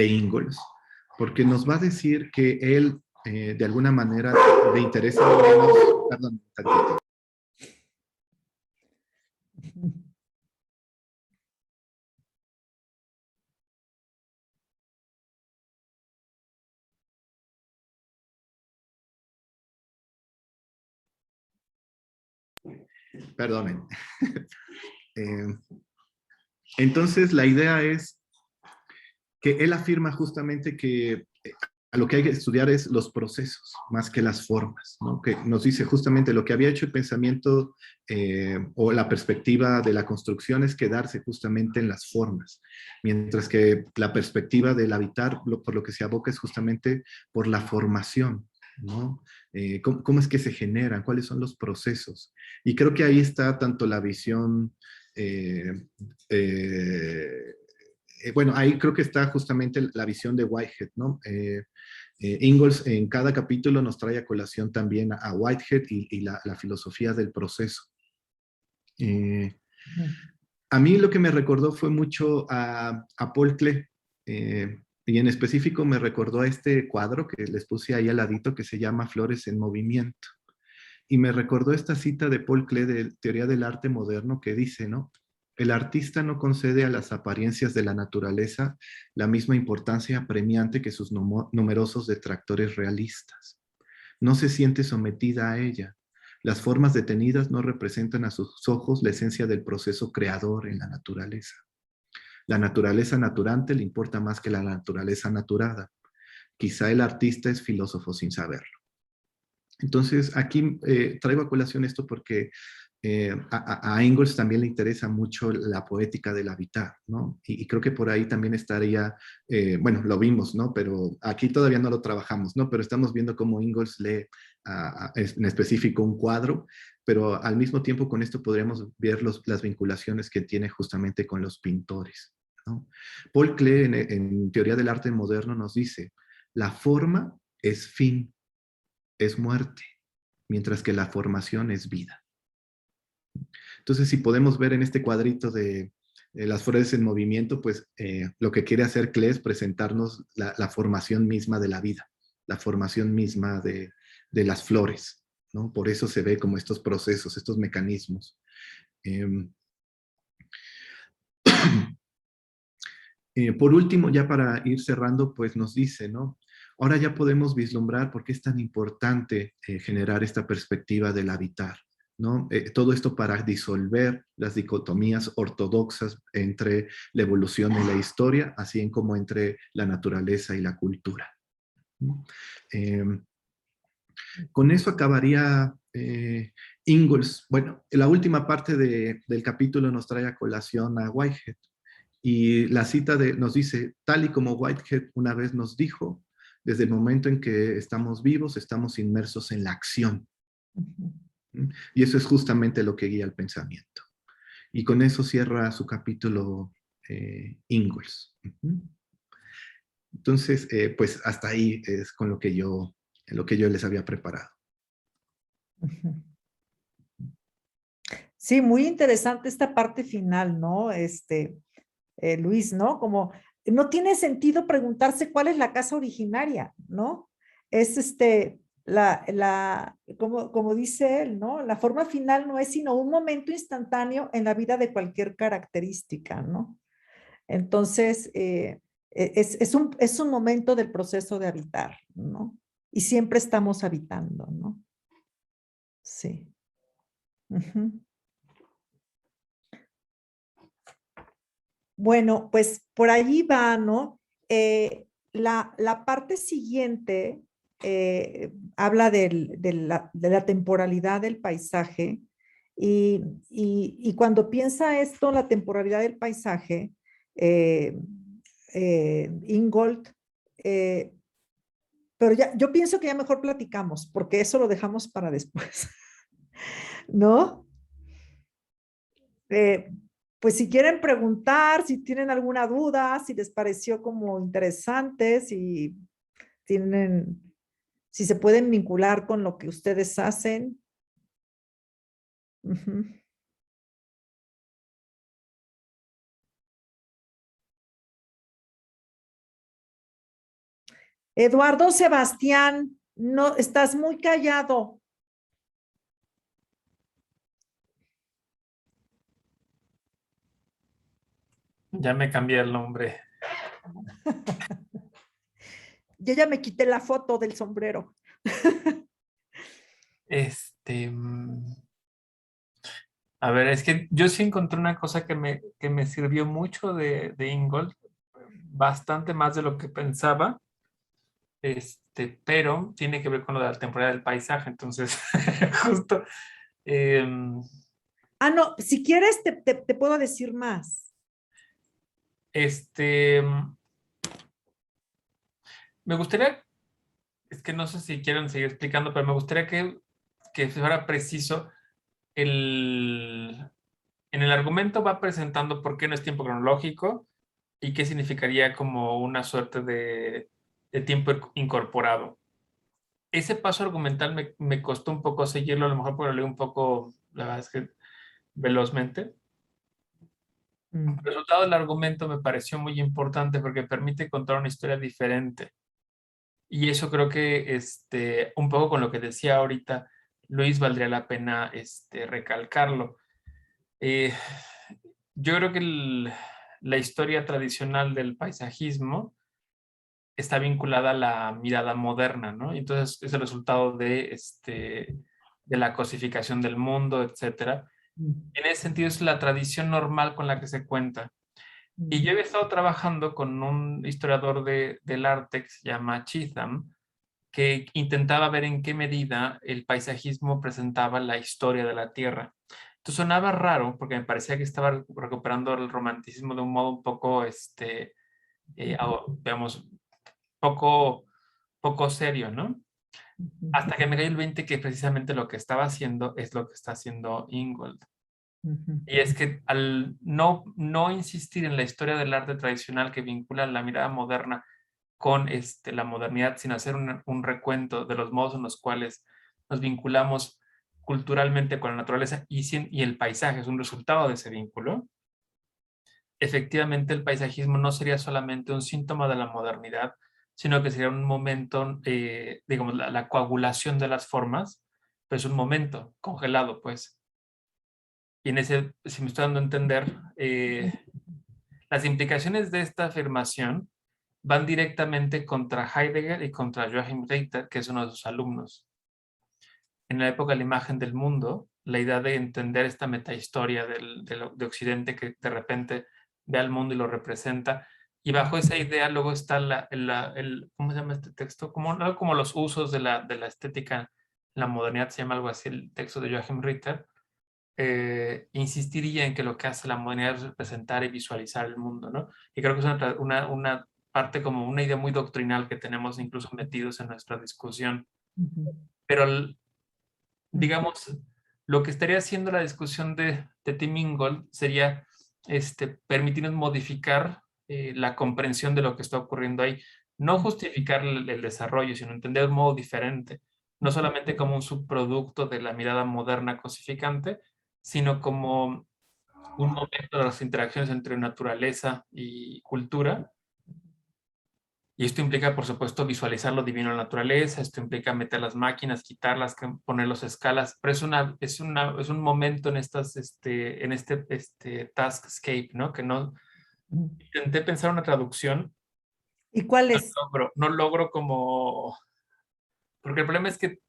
Ingalls, porque nos va a decir que él, de alguna manera, le interesa menos, perdón, tantito. Perdonen. Eh, entonces, la idea es que él afirma justamente que a lo que hay que estudiar es los procesos más que las formas, ¿no? Que nos dice justamente lo que había hecho el pensamiento o la perspectiva de la construcción es quedarse justamente en las formas, mientras que la perspectiva del habitar, por lo que se aboca es justamente por la formación, ¿no? ¿Cómo es que se generan? ¿Cuáles son los procesos? Y creo que ahí está tanto la visión eh, eh, bueno, ahí creo que está justamente la visión de Whitehead, ¿no? Ingalls en cada capítulo nos trae a colación también a Whitehead y la filosofía del proceso. A mí lo que me recordó fue mucho a Paul Klee, y en específico me recordó a este cuadro que les puse ahí al ladito que se llama Flores en Movimiento. Y me recordó esta cita de Paul Klee de Teoría del Arte Moderno que dice, ¿no? El artista no concede a las apariencias de la naturaleza la misma importancia apremiante que sus numerosos detractores realistas. No se siente sometida a ella. Las formas detenidas no representan a sus ojos la esencia del proceso creador en la naturaleza. La naturaleza naturante le importa más que la naturaleza naturada. Quizá el artista es filósofo sin saberlo. Entonces, aquí traigo a colación esto porque a Engels también le interesa mucho la poética del habitar, ¿no? Y creo que por ahí también estaría, bueno, lo vimos, ¿no? Pero aquí todavía no lo trabajamos, ¿no? Pero estamos viendo cómo Engels lee en específico un cuadro, pero al mismo tiempo con esto podríamos ver las vinculaciones que tiene justamente con los pintores, ¿no? Paul Klee en Teoría del Arte Moderno nos dice, la forma es fin, es muerte, mientras que la formación es vida. Entonces, si podemos ver en este cuadrito de las flores en movimiento, pues lo que quiere hacer Klee es presentarnos la formación misma de la vida, la formación misma de las flores, ¿no? Por eso se ve como estos procesos, estos mecanismos. Eh, por último, ya para ir cerrando, pues nos dice, ¿no? Ahora ya podemos vislumbrar por qué es tan importante generar esta perspectiva del habitar, ¿no? Todo esto para disolver las dicotomías ortodoxas entre la evolución y la historia, así como entre la naturaleza y la cultura. Eh, con eso acabaría Ingalls. Bueno, la última parte del capítulo nos trae a colación a Whitehead. Y la cita nos dice, tal y como Whitehead una vez nos dijo, desde el momento en que estamos vivos, estamos inmersos en la acción. Y eso es justamente lo que guía el pensamiento. Y con eso cierra su capítulo Ingalls. Entonces, pues hasta ahí es con lo que yo les había preparado. Sí, muy interesante esta parte final, ¿no? Luis, ¿no? Como no tiene sentido preguntarse cuál es la casa originaria, ¿no? Es como dice él, ¿no? La forma final no es sino un momento instantáneo en la vida de cualquier característica, ¿no? Entonces, es un momento del proceso de habitar, ¿no? Y siempre estamos habitando, ¿no? Sí. Ujú. Bueno, pues por allí va, ¿no? La parte siguiente habla de la temporalidad del paisaje y cuando piensa esto, la temporalidad del paisaje, eh, Ingold, eh, pero ya, yo pienso que ya mejor platicamos, porque eso lo dejamos para después, ¿no? eh, pues si quieren preguntar, si tienen alguna duda, si les pareció como interesante, si tienen, si se pueden vincular con lo que ustedes hacen. Ujú. Eduardo Sebastián, no, estás muy callado. Ya me cambié el nombre. Yo ya me quité la foto del sombrero. A ver, es que yo sí encontré una cosa que me sirvió mucho de Ingold, bastante más de lo que pensaba, pero tiene que ver con lo de la temporada del paisaje, entonces, justo, em, Ah, no, si quieres te puedo decir más. este, me gustaría, es que no sé si quieren seguir explicando, pero me gustaría que fuera preciso el, en el argumento va presentando por qué no es tiempo cronológico y qué significaría como una suerte de tiempo incorporado. Ese paso argumental me costó un poco seguirlo, a lo mejor porque lo leí un poco, la verdad es que velozmente. El resultado del argumento me pareció muy importante porque permite contar una historia diferente. Y eso creo que un poco con lo que decía ahorita Luis, valdría la pena recalcarlo. Eh, yo creo que la historia tradicional del paisajismo está vinculada a la mirada moderna, ¿no? Y entonces es el resultado de la cosificación del mundo, etcétera. En ese sentido es la tradición normal con la que se cuenta. Y yo he estado trabajando con un historiador del arte que se llama Cheetham, que intentaba ver en qué medida el paisajismo presentaba la historia de la Tierra. Entonces sonaba raro porque me parecía que estaba recuperando el romanticismo de un modo un poco, digamos, poco serio, ¿no? Hasta que me cayó el 20 que precisamente lo que estaba haciendo es lo que está haciendo Ingold. Y es que al no insistir en la historia del arte tradicional que vincula la mirada moderna con la modernidad, sin hacer un recuento de los modos en los cuales nos vinculamos culturalmente con la naturaleza y el paisaje es un resultado de ese vínculo, efectivamente el paisajismo no sería solamente un síntoma de la modernidad, sino que sería un momento, digamos, la coagulación de las formas, pues un momento congelado, pues. Y en ese, si me estoy dando a entender, las implicaciones de esta afirmación van directamente contra Heidegger y contra Joachim Richter, que es uno de sus alumnos. En la época de la imagen del mundo, la idea de entender esta metahistoria de Occidente que de repente ve al mundo y lo representa, y bajo esa idea luego está ¿cómo se llama este texto? Algo como los usos de la estética, la modernidad se llama algo así, el texto de Joachim Richter, insistiría en que lo que hace la modernidad es representar y visualizar el mundo, ¿no? Y creo que es una parte como una idea muy doctrinal que tenemos incluso metidos en nuestra discusión. Pero, digamos, lo que estaría haciendo la discusión de Tim Ingold sería permitirnos modificar la comprensión de lo que está ocurriendo ahí. No justificar el desarrollo, sino entender de un modo diferente. No solamente como un subproducto de la mirada moderna cosificante, sino como un momento de las interacciones entre naturaleza y cultura. Y esto implica, por supuesto, visualizar lo divino en la naturaleza, esto implica meter las máquinas, quitarlas, ponerlos a escalas, pero es un momento en este taskscape, ¿no? Que no intenté pensar una traducción, ¿Y cuál es? no logro como, porque el problema es que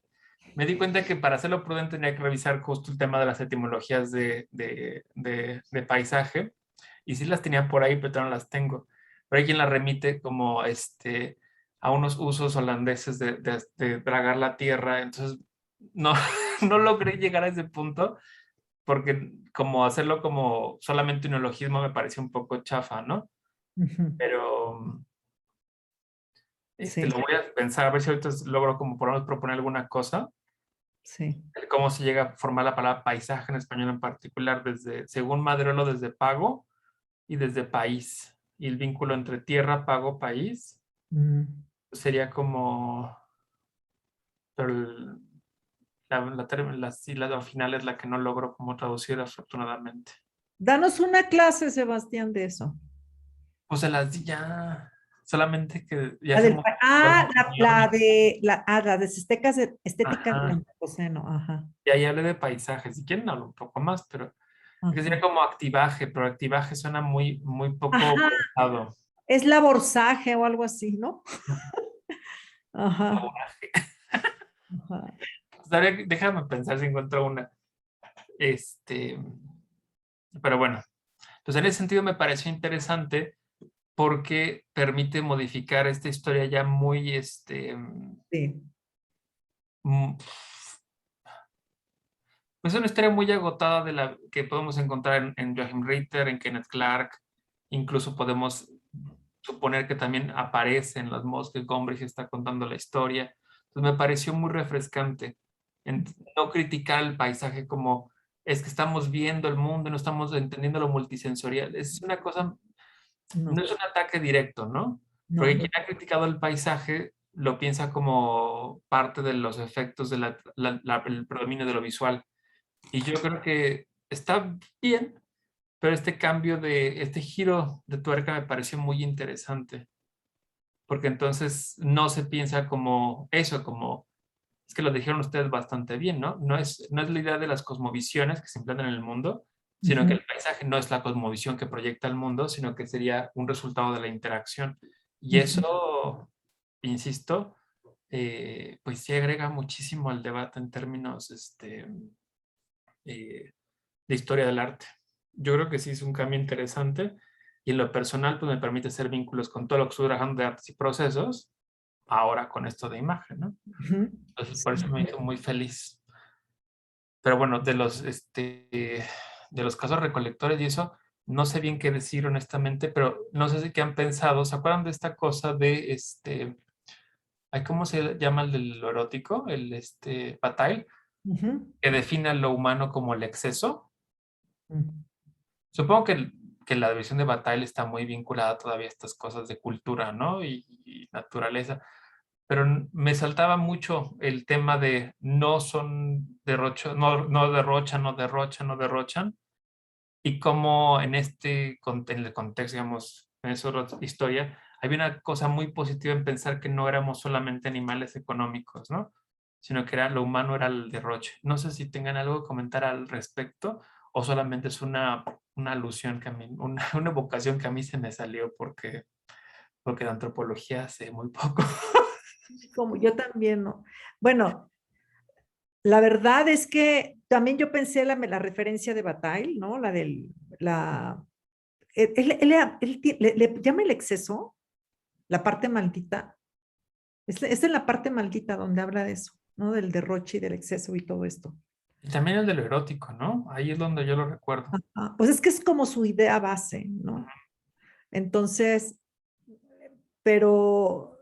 me di cuenta que para hacerlo prudente tenía que revisar justo el tema de las etimologías de paisaje, y sí las tenía por ahí, pero no las tengo. Pero hay quien las remite como a unos usos holandeses de dragar la tierra, entonces no, no logré llegar a ese punto, porque como hacerlo como solamente un neologismo me pareció un poco chafa, ¿no? Pero Sí. lo voy a pensar, a ver si ahorita logro como por lo menos proponer alguna cosa. Sí. Cómo se llega a formar la palabra paisaje en español en particular, según Madrelo, desde pago y desde país. Y el vínculo entre tierra, pago, país, sería como... Pero la sílaba final es la que no logro como traducir afortunadamente. Danos una clase, Sebastián, de eso. Pues se las di ya. Solamente que ya La se del, me... la de estética del Ajá. antropoceno, ajá. Y ahí hablé de paisajes. Si quieren hablo un poco más, pero que sería Ajá. como activaje, pero activaje suena muy, muy poco Ajá, pensado. es laborzaje o algo así, ¿no? Ajá, ajá. Déjame pensar si encuentro una. Pero bueno, pues en ese sentido me pareció interesante porque permite modificar esta historia ya muy, Sí. mm, pues es una historia muy agotada de la que podemos encontrar en Joachim Ritter, en Kenneth Clark, incluso podemos suponer que también aparece en Los modos que Gombrich está contando la historia. Entonces me pareció muy refrescante no criticar el paisaje como es que estamos viendo el mundo, no estamos entendiendo lo multisensorial. Es una cosa, no No, es un ataque directo, ¿no? no, Porque no. quien ha criticado el paisaje lo piensa como parte de los efectos del predominio de lo visual. Y yo creo que está bien, pero este giro de tuerca me pareció muy interesante, porque entonces no se piensa como eso, como, es que lo dijeron ustedes bastante bien, ¿no? No es la idea de las cosmovisiones que se implantan en el mundo, sino que Ujú, el paisaje no es la cosmovisión que proyecta el mundo, sino que sería un resultado de la interacción. Y ujú. eso, insisto, pues sí agrega muchísimo al debate en términos de historia del arte. Yo creo que sí es un cambio interesante y en lo personal pues me permite hacer vínculos con todo lo que estoy trabajando de artes y procesos, ahora con esto de imagen, ¿no? Ujú. Entonces por eso Sí. me hizo muy feliz. Pero bueno, de los casos recolectores y eso, no sé bien qué decir honestamente, pero no sé si qué han pensado. ¿Se acuerdan de esta cosa de ¿cómo se llama el de lo erótico? Bataille, Ujú. que define lo humano como el exceso. Ujú. Supongo que la división de Bataille está muy vinculada todavía a estas cosas de cultura, ¿no? Y naturaleza. Pero me saltaba mucho el tema de no son derrocho, no derrochan, no derrochan, no derrochan. Y cómo en el contexto, digamos, en esa historia, había una cosa muy positiva en pensar que no éramos solamente animales económicos, ¿no? Sino que lo humano era el derroche. No sé si tengan algo que comentar al respecto o solamente es una alusión que a mí, una evocación que a mí se me salió porque de antropología sé muy poco. Como yo también, ¿no? Bueno, la verdad es que también yo pensé la referencia de Bataille, ¿no? La del, la, le llama el exceso, la parte maldita. Es en la parte maldita donde habla de eso, ¿no? Del derroche y del exceso y todo esto. Y también el de lo erótico, ¿no? Ahí es donde yo lo recuerdo. Ah, pues es que es como su idea base, ¿no? Entonces, pero,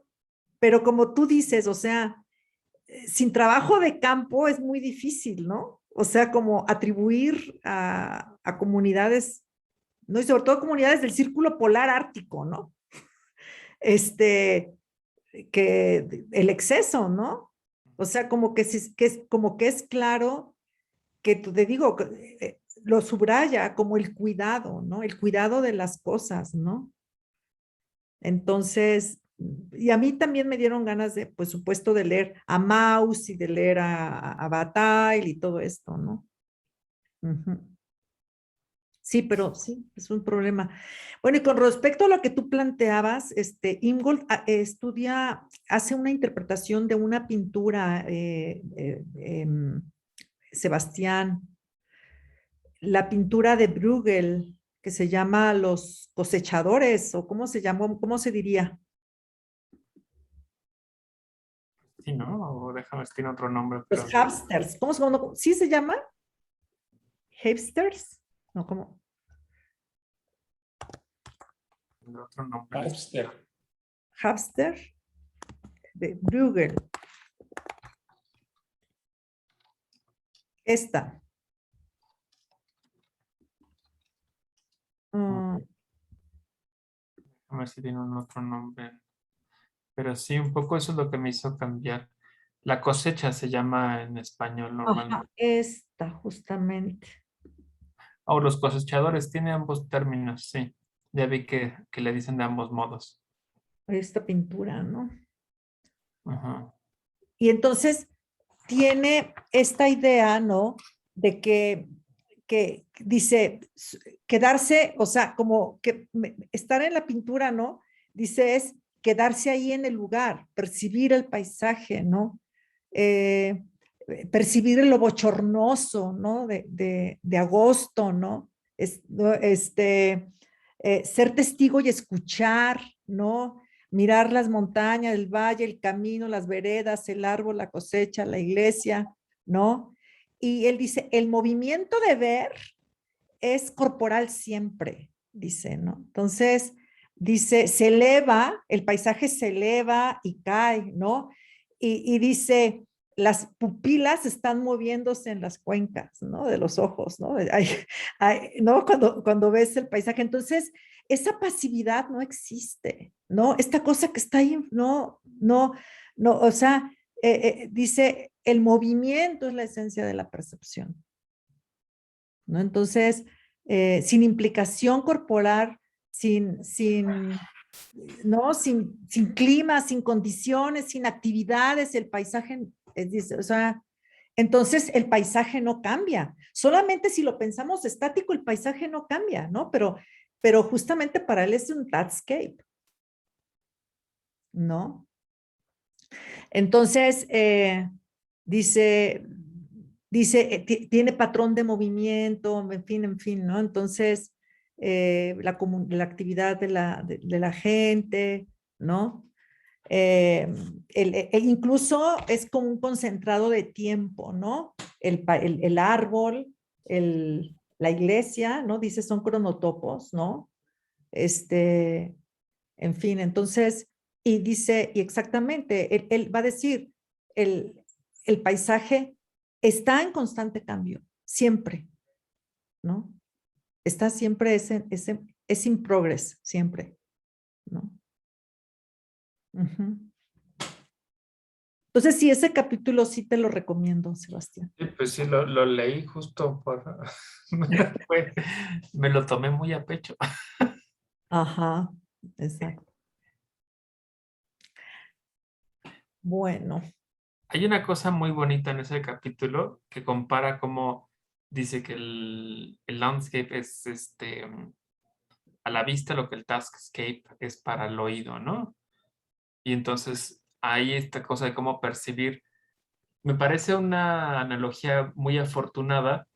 pero como tú dices, o sea, sin trabajo de campo es muy difícil, ¿no? O sea, como atribuir a comunidades, ¿no? Y sobre todo comunidades del círculo polar ártico, ¿no? Este, que el exceso, ¿no? O sea, como que, como que es claro que te digo, lo subraya como el cuidado, ¿no? El cuidado de las cosas, ¿no? Entonces, y a mí también me dieron ganas de, pues supuesto, de leer a Maus y de leer a Bataille y todo esto, ¿no? Ujú. Sí, pero sí, es un problema. Bueno, y con respecto a lo que tú planteabas, Ingold hace una interpretación de una pintura, Sebastián, la pintura de Bruegel, que se llama Los cosechadores, o cómo se llamó, cómo se diría. Sí, ¿no? O déjame ver si tiene otro nombre, Los pero hamsters, ¿cómo se llama? ¿Sí se llama? ¿Hipsters? No, ¿cómo? tiene otro nombre. Hamster de Bruegel. Esta. Mm, A ver si tiene un otro nombre. Pero sí, un poco eso es lo que me hizo cambiar. La cosecha se llama en español normalmente. ajá, esta, justamente. O los cosechadores, tiene ambos términos, sí. Ya vi que le dicen de ambos modos. Esta pintura, ¿no? Ajá. Y entonces tiene esta idea, ¿no? De que dice quedarse, o sea, como que estar en la pintura, ¿no? Dice es quedarse ahí en el lugar, percibir el paisaje, ¿no? Eh, percibir lo bochornoso, ¿no? De agosto, ¿no? ¿no? Ser testigo y escuchar, ¿no? Mirar las montañas, el valle, el camino, las veredas, el árbol, la cosecha, la iglesia, ¿no? Y él dice, el movimiento de ver es corporal siempre, dice, ¿no? Entonces, dice, se eleva, el paisaje se eleva y cae, ¿no? Y dice, las pupilas están moviéndose en las cuencas, ¿no? De los ojos, ¿no? ¿No? Cuando ves el paisaje. Entonces, esa pasividad no existe, ¿no? Esta cosa que está ahí, no, o sea, dice, el movimiento es la esencia de la percepción, ¿no? Entonces, sin implicación corporal, ¿no? Sin clima, sin condiciones, sin actividades, el paisaje, o sea, entonces el paisaje no cambia. Solamente si lo pensamos estático, el paisaje no cambia, ¿no? Pero justamente para él es un landscape, ¿no? Entonces, dice, tiene patrón de movimiento, en fin, ¿no? Entonces, la actividad de la gente, ¿no? Incluso es como un concentrado de tiempo, ¿no? El árbol, la iglesia, ¿no? Dice, son cronotopos, ¿no? En fin, entonces, y dice, y exactamente, él va a decir, el, el paisaje está en constante cambio, siempre, ¿no? Está siempre es in progress, siempre, ¿no? Ujú. Entonces, sí, ese capítulo sí te lo recomiendo, Sebastián. Sí, pues sí, lo leí justo por... me lo tomé muy a pecho. Ajá, exacto. Bueno, Hay una cosa muy bonita en ese capítulo que compara cómo dice que el landscape es a la vista lo que el taskscape es para el oído, ¿no? Y entonces hay esta cosa de cómo percibir. Me parece una analogía muy afortunada,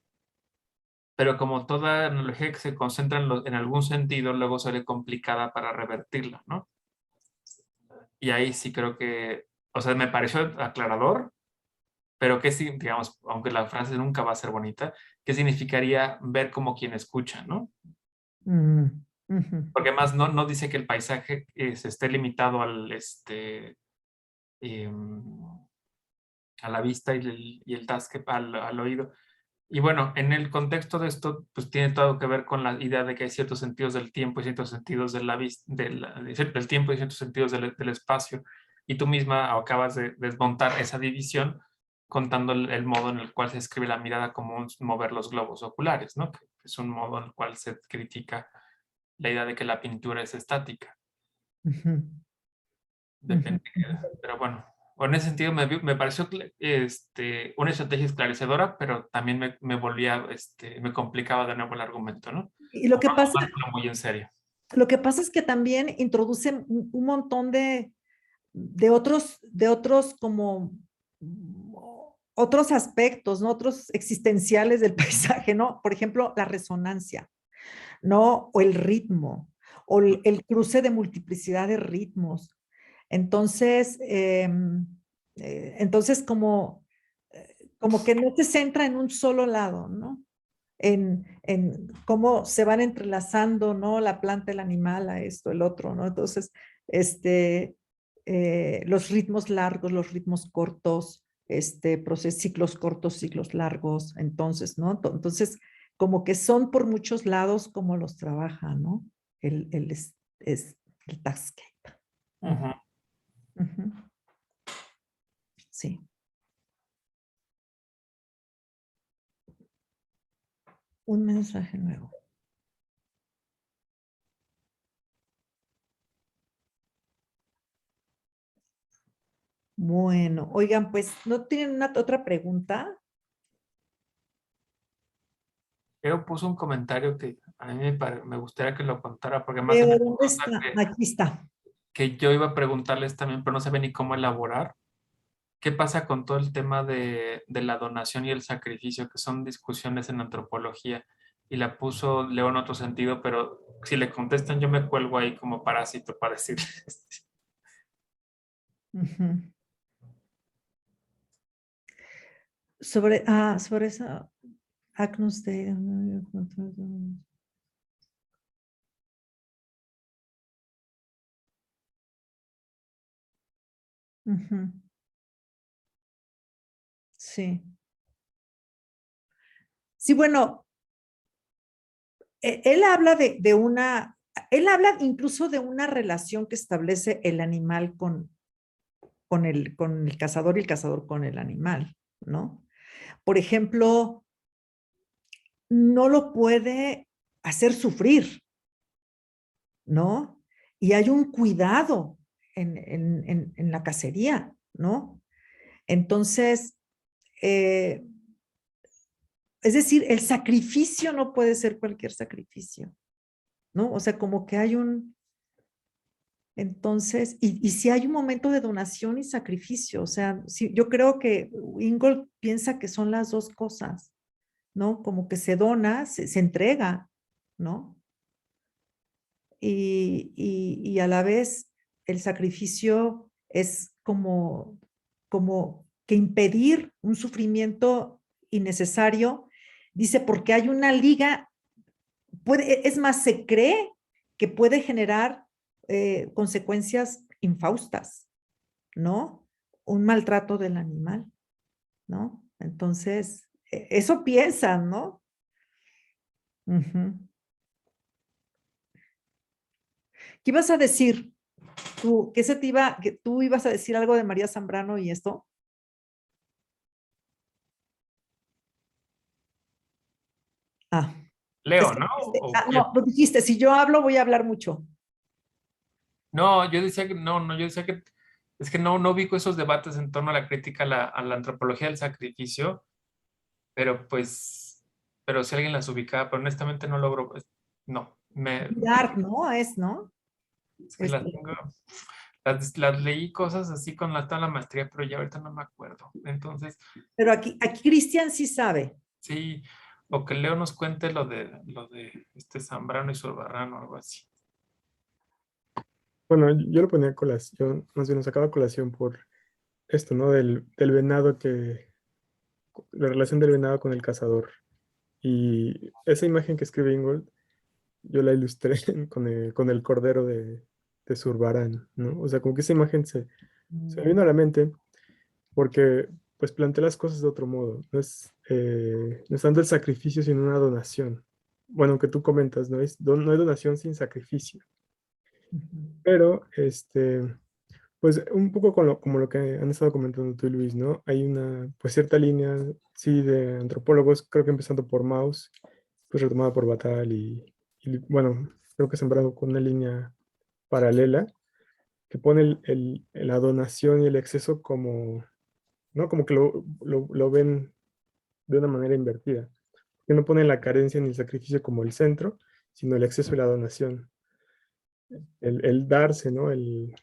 pero como toda analogía que se concentra en algún sentido, luego sale complicada para revertirla, ¿no? Y ahí sí creo que, o sea, me pareció aclarador, pero que sí, digamos, aunque la frase nunca va a ser bonita, ¿qué significaría ver como quien escucha, ¿no? ujú. Porque además no dice que el paisaje se esté limitado a la vista y el task al oído. Y bueno, en el contexto de esto, pues tiene todo que ver con la idea de que hay ciertos sentidos del tiempo y ciertos sentidos de la vista, del tiempo y ciertos sentidos del espacio. Y tú misma acabas de desmontar esa división contando el modo en el cual se escribe la mirada como mover los globos oculares, ¿no? Que es un modo en el cual se critica la idea de que la pintura es estática. Ujú, ujú. Depende. Pero bueno, en ese sentido me pareció una estrategia esclarecedora, pero también me volvía, me complicaba de nuevo el argumento, ¿no? Y Como no tomármelo muy en serio. lo que pasa es que también introduce un montón de otros como otros aspectos, ¿no? Otros existenciales del paisaje, ¿no? Por ejemplo, la resonancia, ¿no? O el ritmo, o el cruce de multiplicidad de ritmos. Entonces, entonces como que no se centra en un solo lado, ¿no? En cómo se van entrelazando, ¿no? La planta, el animal, a esto, el otro, ¿no? Entonces, los ritmos largos, los ritmos cortos, ciclos cortos, ciclos largos, entonces, ¿no? Entonces, como que son por muchos lados como los trabaja, ¿no? El Taxcape. Ujú. Ujú. Sí. Un mensaje nuevo. Bueno, oigan, pues, ¿no tienen una otra pregunta? Leo puso un comentario que a mí me gustaría que lo contara, porque más en ¿Dónde está? Aquí está. que yo iba a preguntarles también, pero no sabía ni cómo elaborar. ¿Qué pasa con todo el tema de la donación y el sacrificio, que son discusiones en antropología? Y la puso Leo en otro sentido, pero si le contestan, yo me cuelgo ahí como parásito para decirles. Ujú. Sobre esa Agnus Dei. Ujú. Sí. Sí, bueno, él habla él habla incluso de una relación que establece el animal con el cazador y el cazador con el animal, ¿no? Por ejemplo, no lo puede hacer sufrir, ¿no? Y hay un cuidado en la cacería, ¿no? Entonces, eh, es decir, el sacrificio no puede ser cualquier sacrificio, ¿no? O sea, como que hay entonces, y si hay un momento de donación y sacrificio, o sea, sí, yo creo que Ingold piensa que son las dos cosas, ¿no? Como que se dona, se entrega, ¿no? Y a la vez el sacrificio es como que impedir un sufrimiento innecesario, dice, porque hay una liga, es más, se cree que puede generar consecuencias infaustas, ¿no? Un maltrato del animal, ¿no? Entonces, eso piensan, ¿no? Ujú. ¿Qué ibas a decir? Tú, que tú ibas a decir algo de María Zambrano y esto? Ah, es Leo, que ¿no? ¿O qué? no, lo dijiste, si yo hablo voy a hablar mucho. No, yo decía que no, yo decía que es que no ubico esos debates en torno a la crítica a la antropología del sacrificio, pero pues, pero si alguien las ubicaba, pero honestamente no logro, no, Mirar, ¿no? ¿No? es que las Este, tengo, las leí cosas así con toda la maestría, pero ya ahorita no me acuerdo. Entonces, pero aquí Cristian sí sabe. sí, o que Leo nos cuente lo de este Zambrano y Zurbarán o algo así. Bueno, yo lo ponía a colación, más bien lo sacaba a colación por esto, ¿no? Del venado la relación del venado con el cazador. Y esa imagen que escribe Ingold, yo la ilustré con el cordero de Zurbarán, ¿no? O sea, como que esa imagen se me vino a la mente porque pues plantea las cosas de otro modo. No es tanto el sacrificio, sino una donación. Bueno, aunque tú comentas, no hay donación sin sacrificio. Ujú. Pero, pues un poco como lo que han estado comentando tú y Luis, ¿no? Hay una, pues cierta línea, sí, de antropólogos, creo que empezando por Mauss, pues retomada por Batal bueno, creo que sembrado con una línea paralela que pone la donación y el exceso como, ¿no? Como que lo ven de una manera invertida. Que no ponen la carencia ni el sacrificio como el centro, sino el exceso y la donación. El darse, ¿no? El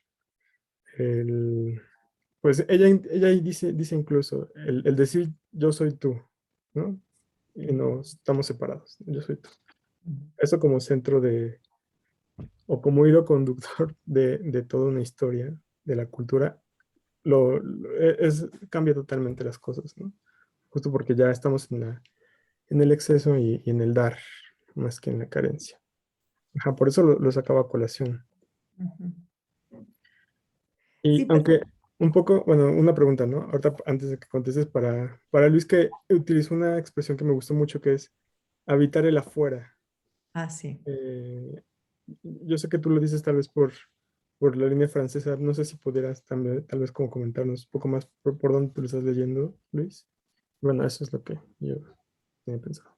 Pues ella ahí dice incluso el decir yo soy tú, ¿no? Y no estamos separados, yo soy tú. Eso como centro o como hilo conductor de toda una historia de la cultura, cambia totalmente las cosas, ¿no? Justo porque ya estamos en el exceso y en el dar, más que en la carencia. Ajá, por eso lo sacaba a colación. Ujú. Y Sí, pues, aunque Un poco, bueno, una pregunta, ¿no? Ahorita antes de que contestes, para Luis, que utilizó una expresión que me gustó mucho, que es habitar el afuera. Ah, sí. Yo sé que tú lo dices tal vez por la línea francesa. No sé si pudieras también, tal vez como comentarnos un poco más por dónde tú lo estás leyendo, Luis. Bueno, eso es lo que yo tenía pensado.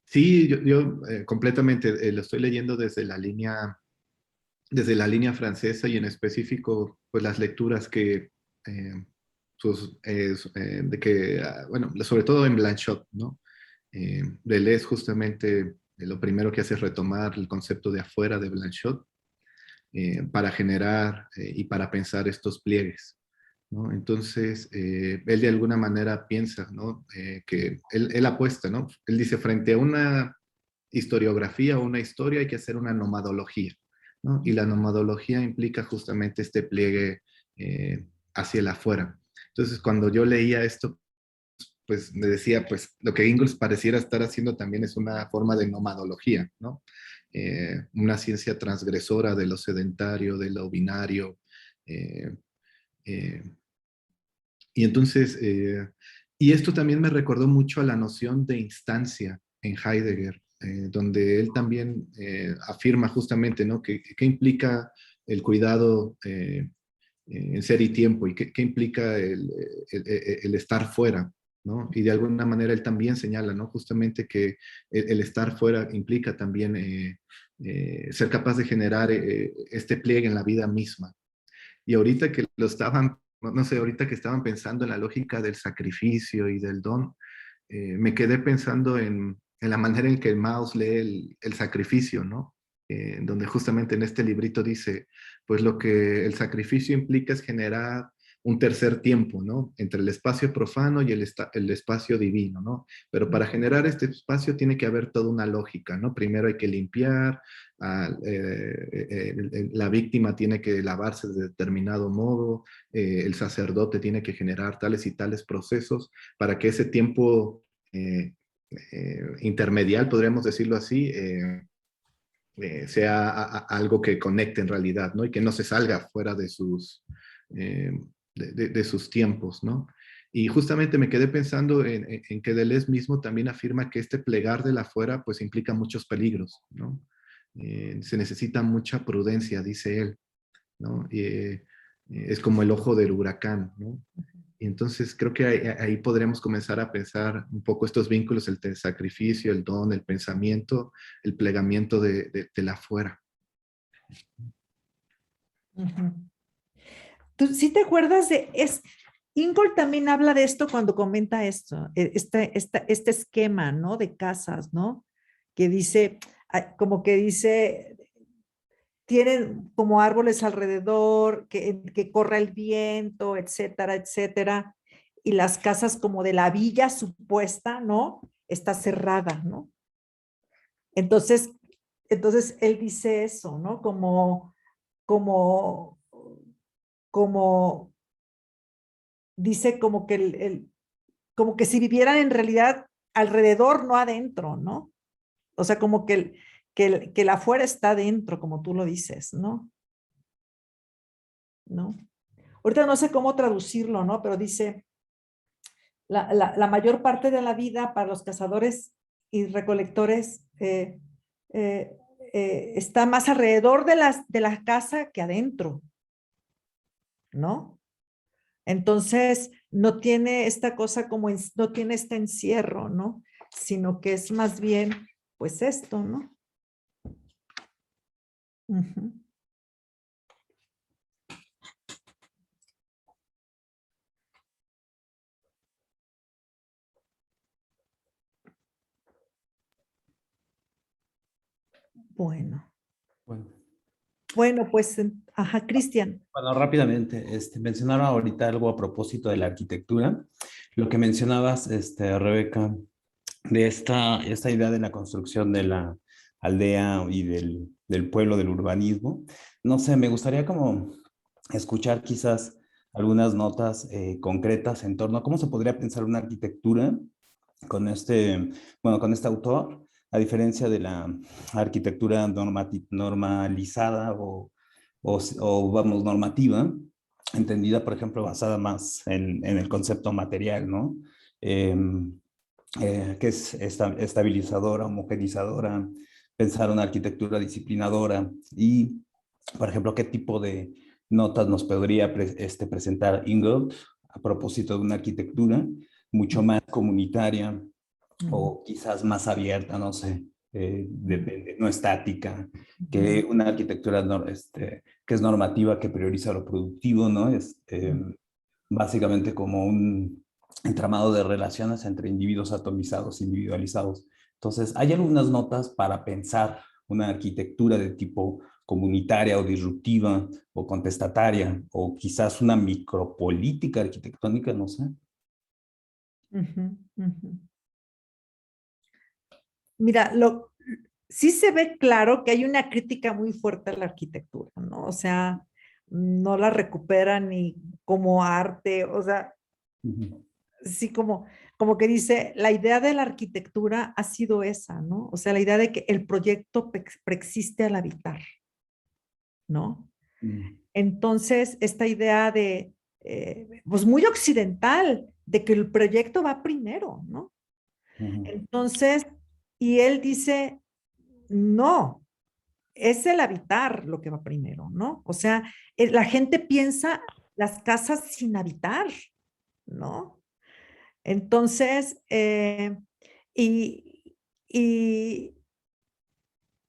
Sí, yo completamente lo estoy leyendo desde la línea francesa y en específico, pues las lecturas que, de que, bueno, sobre todo en Blanchot, ¿no? Deleuze justamente lo primero que hace es retomar el concepto de afuera de Blanchot para generar y para pensar estos pliegues, ¿no? Entonces, él de alguna manera piensa, ¿no? Que él apuesta, ¿no? Él dice, frente a una historiografía o una historia hay que hacer una nomadología, ¿no? Y la nomadología implica justamente este pliegue hacia el afuera. Entonces, cuando yo leía esto, pues me decía, pues lo que Ingalls pareciera estar haciendo también es una forma de nomadología, ¿no? Una ciencia transgresora de lo sedentario, de lo binario. Eh, eh, y entonces, y esto también me recordó mucho a la noción de instancia en Heidegger, donde él también afirma justamente, ¿no? ¿Qué implica el cuidado en ser y tiempo y qué implica el estar fuera, ¿no? Y de alguna manera él también señala, ¿no? Justamente que el estar fuera implica también ser capaz de generar este pliegue en la vida misma. Y ahorita que lo estaban, no sé, ahorita que estaban pensando en la lógica del sacrificio y del don, me quedé pensando en la manera en que Maus lee el sacrificio, ¿no? Donde justamente en este librito dice, pues lo que el sacrificio implica es generar un tercer tiempo, ¿no? Entre el espacio profano y el espacio divino, ¿no? Pero para generar este espacio tiene que haber toda una lógica, ¿no? Primero hay que limpiar, la víctima tiene que lavarse de determinado modo, el sacerdote tiene que generar tales y tales procesos para que ese tiempo intermedial, podríamos decirlo así, sea algo que conecte en realidad, ¿no? Y que no se salga fuera de de sus tiempos, ¿no? Y justamente me quedé pensando en que Deleuze mismo también afirma que este plegar de la fuera pues implica muchos peligros, ¿no? Se necesita mucha prudencia, dice él, ¿no? Es como el ojo del huracán, ¿no? Y entonces creo que ahí podremos comenzar a pensar un poco estos vínculos, el sacrificio, el don, el pensamiento, el plegamiento de la afuera. Ujú. ¿Tú sí te acuerdas Ingold también habla de esto cuando comenta esto, este esquema, ¿no? De casas, ¿no? Que dice, como que dice, tienen como árboles alrededor, que corra el viento, etcétera, etcétera. Y las casas como de la villa supuesta, ¿no? Está cerrada, ¿no? Entonces, entonces él dice eso, ¿no? Como, como, dice como que como que si vivieran en realidad alrededor, no adentro, ¿no? O sea, como que el afuera está dentro, como tú lo dices, ¿no? ¿No? Ahorita no sé cómo traducirlo, ¿no? Pero dice, la mayor parte de la vida para los cazadores y recolectores está más alrededor de la casa que adentro, ¿no? Entonces, no tiene esta cosa como, no tiene este encierro, ¿no? Sino que es más bien, pues esto, ¿no? Ujú. Bueno, Bueno, bueno, pues, ajá, Cristian. bueno, rápidamente, mencionaba ahorita algo a propósito de la arquitectura. Lo que mencionabas, Rebeca, de esta idea de la construcción de la aldea y del pueblo, del urbanismo. No sé, me gustaría como escuchar quizás algunas notas concretas en torno a cómo se podría pensar una arquitectura con con este autor, a diferencia de la arquitectura normalizada o vamos, normativa, entendida, por ejemplo, basada más en el concepto material, ¿no? Que es estabilizadora, homogenizadora, pensar una arquitectura disciplinadora y, por ejemplo, qué tipo de notas nos podría presentar Ingold a propósito de una arquitectura mucho más comunitaria o quizás más abierta, no sé, depende, no estática, que una arquitectura que es normativa, que prioriza lo productivo, ¿no? Básicamente como un entramado de relaciones entre individuos atomizados, individualizados. Entonces, hay algunas notas para pensar una arquitectura de tipo comunitaria o disruptiva o contestataria, o quizás una micropolítica arquitectónica, no sé. Mira, sí se ve claro que hay una crítica muy fuerte a la arquitectura, ¿no? O sea, no la recupera ni como arte, o sea, sí como que dice, la idea de la arquitectura ha sido esa, ¿no? O sea, la idea de que el proyecto preexiste al habitar, ¿no? Entonces, esta idea de, pues muy occidental, de que el proyecto va primero, ¿no? Entonces, y él dice, no, es el habitar lo que va primero, ¿no? O sea, la gente piensa las casas sin habitar, ¿no? Entonces, y, y,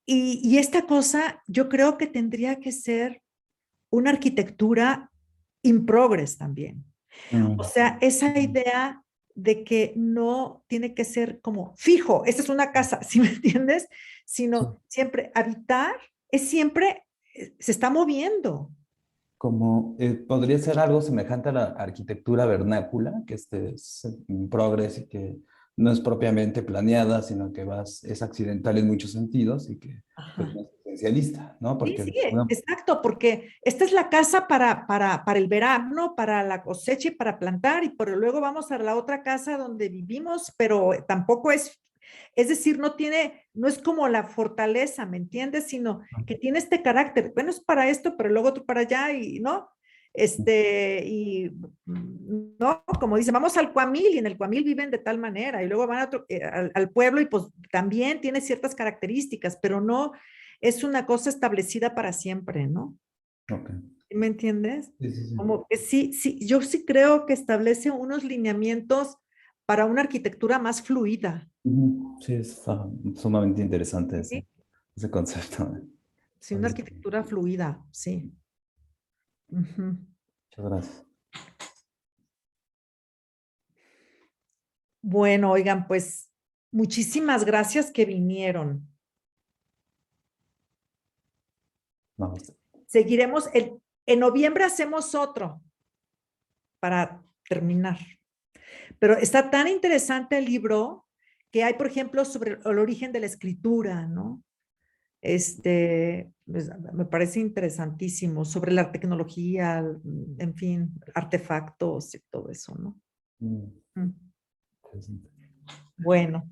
y esta cosa yo creo que tendría que ser una arquitectura in progress también. O sea, esa idea de que no tiene que ser como fijo, esta es una casa, ¿sí me entiendes? Sino siempre habitar es siempre, se está moviendo. Como podría ser algo semejante a la arquitectura vernácula, que es en progress y que no es propiamente planeada, sino que es accidental en muchos sentidos y que pues, no es esencialista, ¿no? Sí, Porque sí, exacto, porque esta es la casa para el verano, para la cosecha y para plantar, y pero luego vamos a la otra casa donde vivimos, pero tampoco es decir, no es como la fortaleza, ¿me entiendes? Sino que tiene este carácter, bueno, es para esto, pero luego otro para allá, y no, y no, como dice, vamos al Cuamil, y en el Cuamil viven de tal manera, y luego van al pueblo, y pues también tiene ciertas características, pero no es una cosa establecida para siempre, ¿no? Okay. ¿Me entiendes? Sí, sí, sí. Como que sí, yo sí creo que establece unos lineamientos para una arquitectura más fluida. Sí, está sumamente interesante Sí, ese concepto. sí, una arquitectura fluida, sí. Ujú. Muchas gracias. Bueno, oigan, pues muchísimas gracias que vinieron. No, Seguiremos, en noviembre hacemos otro para terminar. Pero está tan interesante el libro que hay, por ejemplo, sobre el origen de la escritura, ¿no? Pues, me parece interesantísimo sobre la tecnología, en fin, artefactos y todo eso, ¿no? interesante. Bueno,